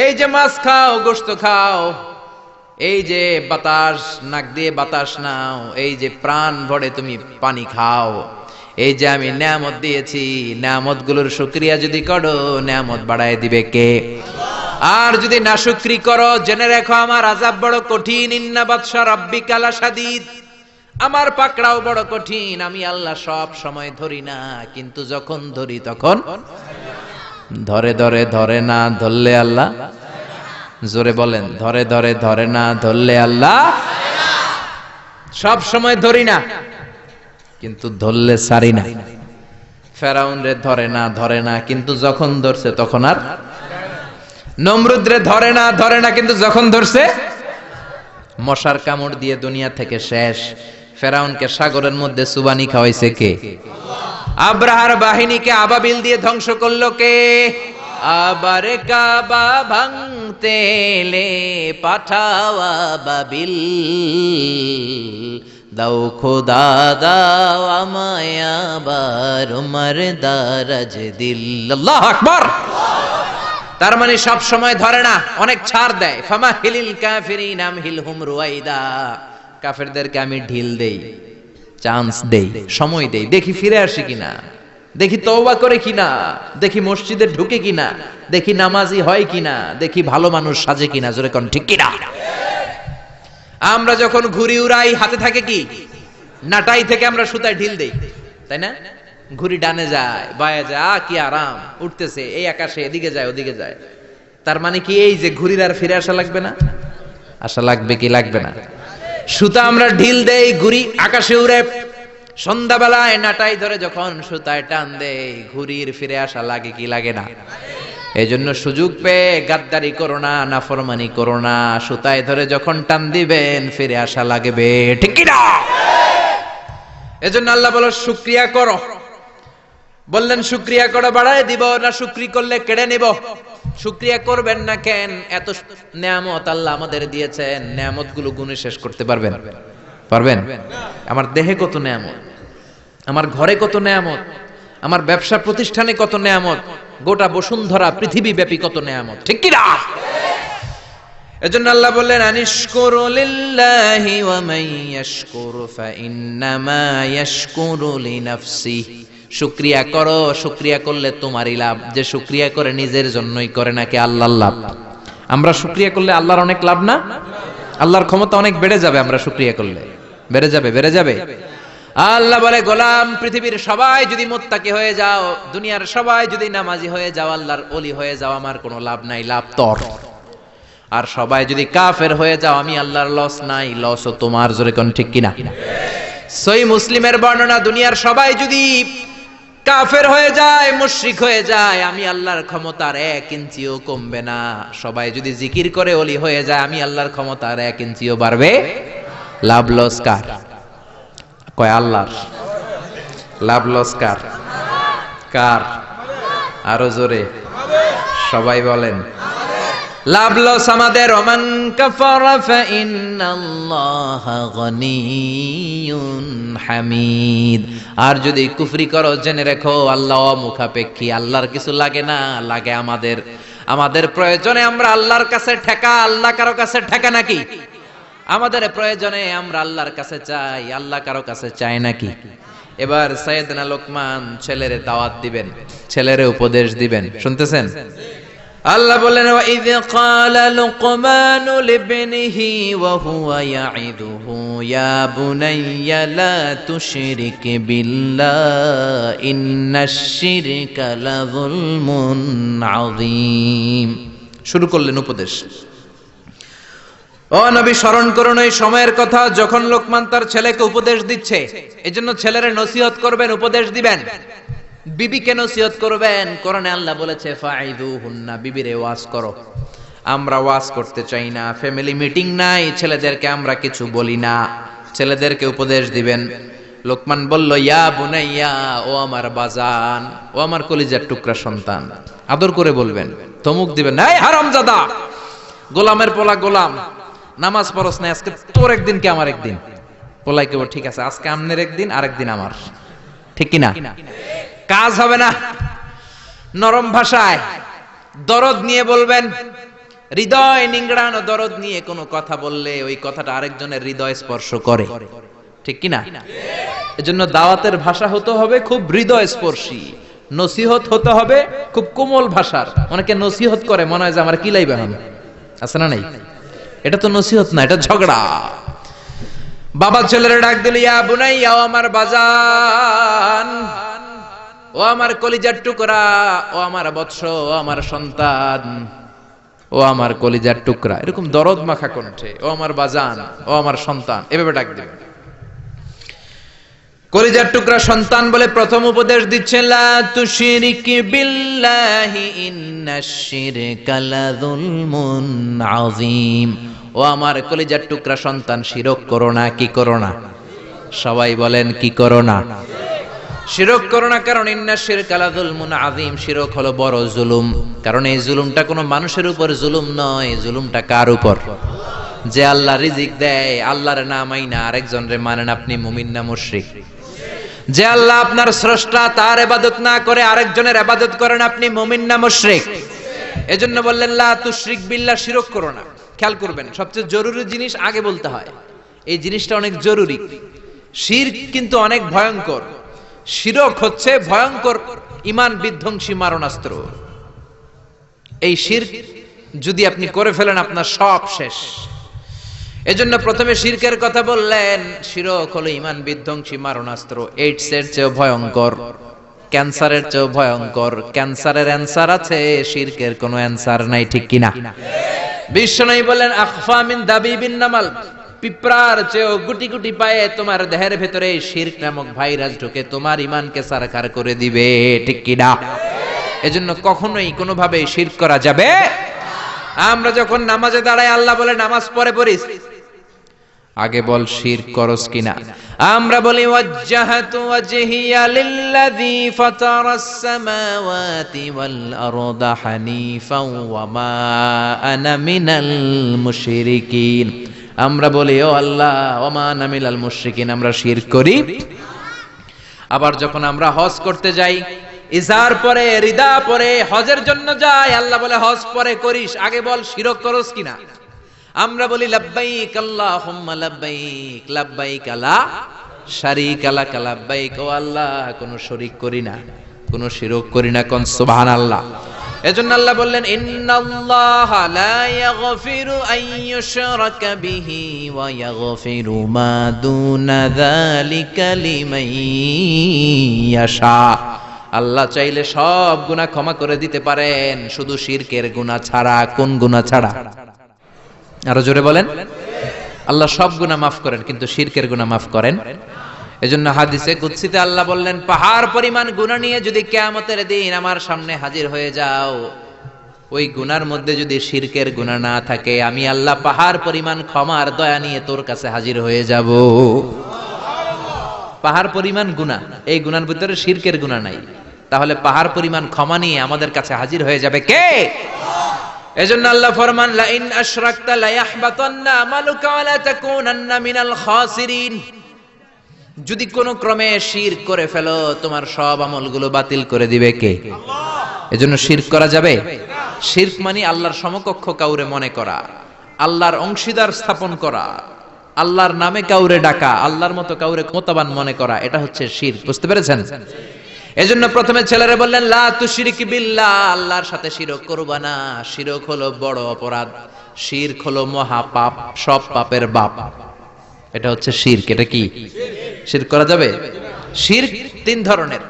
এই যে মাছ খাও, গোশত খাও, এই যে বাতাস, নাক দিয়ে বাতাস নাও, এই যে প্রাণ ভরে তুমি পানি খাও, এই যে আমি নেয়ামত দিয়েছি, নেয়ামত গুলোর শুকরিয়া যদি করো, নেয়ামত বাড়ায় দিবে কে? আর যদি নাশুকরি করো, জেনে রেখো আমার আযাব বড় কঠিন। ইন্না বাতশা রাব্বিকা লাশাদীদ, আমার পাকড়াও বড় কঠিন। আমি আল্লাহ সব সময় ধরি না, কিন্তু যখন ধরি তখন ধরে ধরে ধরে না ধরলে আল্লাহ, জোরে বলেন, ধরে ধরে ধরে না ধরলে আল্লাহ। সব সময় ধরি না, কিন্তু ধরলে সারি না। ফেরাউন রে ধরে না, কিন্তু যখন ধরছে তখন আর। নমরুদ রে ধরে না, কিন্তু যখন ধরছে মশার কামড় দিয়ে দুনিয়া থেকে শেষ। ফেরাউনকে সাগরের মধ্যে সুবানি খাওয়াইছে কে? আব্রাহার বাহিনীকে আবাবিল দিয়ে ধ্বংস করলো কে? আবার কাবা ভাঙতে এলে পাঠাও আবাবিল, দাও খোদা দাও আমায় আবার উমর দারাজ দিল। আল্লাহু আকবার। তার মানে সব সময় ধরে না, অনেক ছাড় দেয়। ফামাহিলিল কাফিরিন আমহিলহুম রুয়াইদা, কাফেরদেরকে আমি ঢিল দেই, চান্স দেই, সময় দেই, দেখি ফিরে আসে কিনা, দেখি তওবা করে কিনা, দেখি মসজিদে ঢুকে কিনা, দেখি নামাজি হয় কিনা, দেখি ভালো মানুষ সাজে কিনা। জোরে কোন ঠিক কিনা? আমরা যখন ঘুড়ি উড়াই, হাতে থাকে কি? নাটাই থেকে আমরা সুতায় ঢিল দেই, তাই না? ঘুড়ি ডানে যায়, বায়ে যায়, কি আরাম, উঠতেছে এই আকাশে, এদিকে যায় ওদিকে যায়। তার মানে কি এই যে ঘুড়ির আর ফিরে আসা লাগবে না? আসা লাগবে কি লাগবে না? সুতা আমরা ঢিল দেই, ঘুড়ি আকাশে উড়ে। সন্ধ্যাবেলায় নাটাই ধরে যখন সুতায় টান দেই, ঘুড়ির ফিরে আসা লাগে কি লাগে না? এই জন্য সুযোগ পেয়ে গাদ্দারি করো না, নাফরমানি করো না। সুতায় ধরে যখন টান দিবেন ফিরে আসা লাগবে, ঠিক কি না? এজন্য আল্লাহ বলো শুকরিয়া করো। বললেন শুকরিয়া করো, বাড়ায় দিব, না শুকরি করলে কেড়ে নিব। শুকরিয়া করবেন না কেন? এত নেয়ামত আল্লাহ আমাদের দিয়েছেন, নেয়ামত গুলো গুণে শেষ করতে পারবেন? পারবেন? আমার দেহে কত নেয়ামত, আমার ঘরে কত নেয়ামত, আমার ব্যবসা প্রতিষ্ঠানে কত নেয়ামত, গোটা বসুন্ধরা পৃথিবী ব্যাপী কত নেয়ামত, ঠিক কি না? এজন্য আল্লাহ বললেন আনিশকুরু লিল্লাহি ওয়া মান ইয়াশকুরু ফাইন্নামা ইয়াশকুরু লিনাফসিহি। শুকরিয়া করো, শুকরিয়া করলে তোমারই লাভ। যে শুকরিয়া করে নিজের জন্যই করে, নাকি আল্লাহর লাভ? আমরা শুকরিয়া করলে আল্লাহর অনেক লাভ না? আল্লাহর ক্ষমতা অনেক বেড়ে যাবে আমরা শুকরিয়া করলে, বেড়ে যাবে, বেড়ে যাবে। আল্লাহ বলে গোলাম, পৃথিবীর সবাই যদি মুত্তাকি হয়ে যাও, দুনিয়ার সবাই যদি নামাজি হয়ে যাও, আল্লাহর ওলি হয়ে যাও, আমার কোনো লাভ নাই, লাভ তোর। আর সবাই যদি কাফের হয়ে যাও, আমি আল্লাহর লস নাই, লসও তোমার। জোরে কোন ঠিক কিনা? সহিহ মুসলিমের বর্ণনা, দুনিয়ার সবাই যদি কাফের হয়ে যায়, মুশরিক হয়ে যায়, আমি আল্লাহর ক্ষমতার 1 ইঞ্চিও কমবে না। সবাই যদি জিকির করে ওলি হয়ে যায়, আমি আল্লাহর ক্ষমতার 1 ইঞ্চিও বাড়বে। লাভ লস কার? কয় আল্লাহর। লাভ লস কার? কার? আরো জোরে সবাই বলেন। লাভ লস আমাদের। ওমান কাফারা ফাইন্নাল্লাহা গনিয়্যুন হামিদ। আর যদি কুফরি করো, জেনে রেখো আল্লাহ মুখাপেক্ষী, আল্লাহর কিছু লাগে না, লাগে আমাদের। আমাদের প্রয়োজনে আমরা আল্লাহর কাছে ঠেকা, আল্লাহ কারো কাছে ঠেকা নাকি? আমাদের প্রয়োজনে আমরা আল্লাহর কাছে চাই, আল্লাহ কারো কাছে চায় নাকি? এবার সাইয়েদনা লোকমান ছেলেরে দাওয়াত দিবেন, ছেলেরে উপদেশ দিবেন, শুনতেছেন? আল্লাহ বলেন ওয়াইয ক্বালা লুকমানু লিবনিহি ওয়া হুয়া ইয়াইদুহু ইয়া বুনাইয়া লা তুশরিক বিল্লাহ ইন্নাশ শিরকা লাযুলমুন আযীম। শুরু করলেন উপদেশ। ও নবী, স্মরণ করুন ওই সময়ের কথা যখন লোকমান তার ছেলেকে উপদেশ দিচ্ছে। এজন্য ছেলেরে নসিহত করবেন, উপদেশ দিবেন, বিবিকে নসিহত করবেন। কোরআনে আল্লাহ বলেছে ফাইযুহুন্না, বিবিরে ওয়াজ করো। আমরা ওয়াজ করতে চাই না, ফ্যামিলি মিটিং নাই, ছেলেদেরকে আমরা কিছু বলি না, ছেলেদেরকে উপদেশ দিবেন। লোকমান বলল ইয়া বুনাইয়া, ও আমার বাজান, ও আমার কলিজার টুকরা সন্তান। আদর করে বলবেন, ধমক দিবেন না, এই হারামজাদা, গোলামের পোলা গোলাম, নামাজ পড়স না, আজকে তোর একদিন কি আমার একদিন। পোলাই কেবল ঠিক আছে, আজকে আমনের একদিন, আরেকদিন আমার, ঠিক কিনা? কাজ হবে না। নরম ভাষায় দরদ নিয়ে বলবেন, হৃদয় নিংড়ানো দরদ নিয়ে কোনো কথা বললে ওই কথাটা আরেকজনের হৃদয় স্পর্শ করে, ঠিক কি না? এজন্য দাওয়াতের ভাষা হতে হবে খুব হৃদয় স্পর্শী, নসিহত হতে হবে খুব কোমল ভাষার। অনেকে নসিহত করে মনে হয় যে আমার কিলাই বাহান আছে না নাই, এটা তো নসিহত না, এটা ঝগড়া। বাবা ছেলেরা ডাক দিল, ইয়া বুনাইয়া, ও আমার বাজান, ও আমার কলিজার টুকরা, ও আমার বৎস, ও আমার সন্তান, ও আমার কলিজার টুকরা, এরকম দরদ মাখা কণ্ঠে, ও আমার বাজান, ও আমার সন্তান, এভাবে ডাক দিবেন। কলিজার টুকরা সন্তান বলে প্রথম উপদেশ দিচ্ছেন, লা তুশরিক বিল্লাহি ইন্নাশ শিরকা লাযুলমুন আযীম। ও আমার কলিজার টুকরা সন্তান, শিরক করো না। কি করো না? সবাই বলেন, কি করো না? শিরক করো না, কারণ ইন্নাশ শিরকা লাযুলমুন আযীম, শিরক হলো বড় জুলুম। কারণ এই জুলুমটা কোনো মানুষের উপর জুলুম নয়, জুলুমটা কার উপর? যে আল্লাহ রিজিক দেয়, আল্লাহর না মাইনা আরেকজনরে মানেন, আপনি মুমিন না মুশরিক? যে আল্লাহ আপনার স্রষ্টা, তার ইবাদত না করে আরেকজনের ইবাদত করেন, আপনি মুমিন না মুশরিক? এজন্য বললেন লা তুশরিক বিল্লাহ, শিরক করো না। খেয়াল করবেন, সবচেয়ে জরুরি জিনিস আগে বলতে হয়, এই জিনিসটা অনেক জরুরি। শিরক কিন্তু অনেক ভয়ঙ্কর। শিরক হচ্ছে ভয়ঙ্কর ঈমান বিধ্বংসী মারণাস্ত্র। এই শিরক যদি আপনি করে ফেলেন, আপনার সব শেষ। এজন্য প্রথমে শিরকের কথা বললেন। শিরক হলো ঈমান বিধ্বংসী মারণাস্ত্র, এইডসের চেয়েও ভয়ঙ্কর, ক্যান্সারের চেয়েও ভয়ঙ্কর। ক্যান্সারের অ্যানসার আছে, শিরকের কোনো অ্যানসার নাই, ঠিক কিনা? বিশ্বনবী বলেন, আখফা মিন দাবিবিন নামাল, পিঁপড়ার চেয়েও গুটি গুটি পায়ে তোমার দেহের ভেতরে শিরক নামক ভাইরাস ঢুকে তোমার ঈমানকে সারখার করে দিবে, ঠিক কিনা? এজন্য কখনোই কোনোভাবে শিরক করা যাবে। আমরা যখন নামাজে দাঁড়াই, আল্লাহ বলে নামাজ পড়ে পড়িস, আগে বল শিরক করস কিনা। আমরা বলি ওয়াজ্জাহাতু ওয়াজহিয়া লিল্লাযী ফাতারাস সামাওয়াতি ওয়াল আরদা হানিফাও ওয়া মা আনা মিনাল মুশরিকিন। আমরা বলি, ও আল্লাহ, ওয়া মা আনা মিনাল মুশরিকিন, আমরা শিরক করি। আবার যখন আমরা হজ করতে যাই, ইজার পরে, রিদা পরে হজের জন্য যাই, আল্লাহ বলে হজ পরে করিস, আগে বল শিরক করস কিনা। আমরা বলি লাব্বাইক আল্লাহুম্মা লাব্বাইক, লাব্বাইক লা শারীকা লাক লাব্বাইক, ও আল্লাহ, কোনো শরীক করি না, কোনো শিরক করি না, কোন সুবহানাল্লাহ। এজন্য আল্লাহ বললেন, ইন্নাল্লাহা লা ইয়াগফিরু আন ইউশরাকা বিহি ওয়া ইয়াগফিরু মা দুনা যালিকা লিমান ইয়াশা। আল্লাহ চাইলে সব গুনাহ ক্ষমা করে দিতে পারেন, শুধু শিরকের গুনাহ ছাড়া। কোন গুনাহ ছাড়া? আরো জোরে বলেন। আল্লাহ সব গুনাহ মাফ করেন, কিন্তু শিরকের গুনাহ মাফ করেন। এজন্য হাদিসে কুদসিতে আল্লাহ বললেন, পাহাড় পরিমাণ গুনাহ নিয়ে যদি কিয়ামতের দিন আমার সামনে হাজির হয়ে যাও, ওই গুনার মধ্যে যদি শিরকের গুনাহ না থাকে, আমি আল্লাহ পাহাড় পরিমাণ ক্ষমার দয়া নিয়ে তোর কাছে হাজির হয়ে যাব। পাহাড় পরিমাণ গুনাহ, এই গুনার ভিতরে শিরকের গুনাহ নাই, তাহলে পাহাড় পরিমাণ ক্ষমা নিয়ে আমাদের কাছে হাজির হয়ে যাবে কে? এজন্য আল্লাহ ফরমান, লা ইন আশরাকতা লা ইয়াহবাতান্না আমালুকা ওয়া লা তাকুনান্না মিনাল খাসিরিন। যদি কোনো ক্রমে শিরক করে ফেলো, তোমার সব আমলগুলো বাতিল করে দিবে কে? আল্লাহ। এজন্য শিরক করা যাবে? শিরক মানে আল্লাহর সমকক্ষ কাউরে মনে করা, আল্লাহর অংশীদার স্থাপন করা, আল্লাহর নামে কাউরে ডাকা, আল্লাহর মতো কাউরে ক্ষমতাবান মনে করা, এটা হচ্ছে শিরক। বুঝতে পেরেছেন? এজন্য প্রথমে ছেলেরা বললেন, লা তুশরিক বিল্লাহ, আল্লাহর সাথে শিরক করবা না। শিরক হলো বড় অপরাধ, শিরক হলো মহা পাপ, সব পাপের বাপ। এটা হচ্ছে শিরক। এটা কি? শিরক করা যাবে? শিরক তিন ধরনের।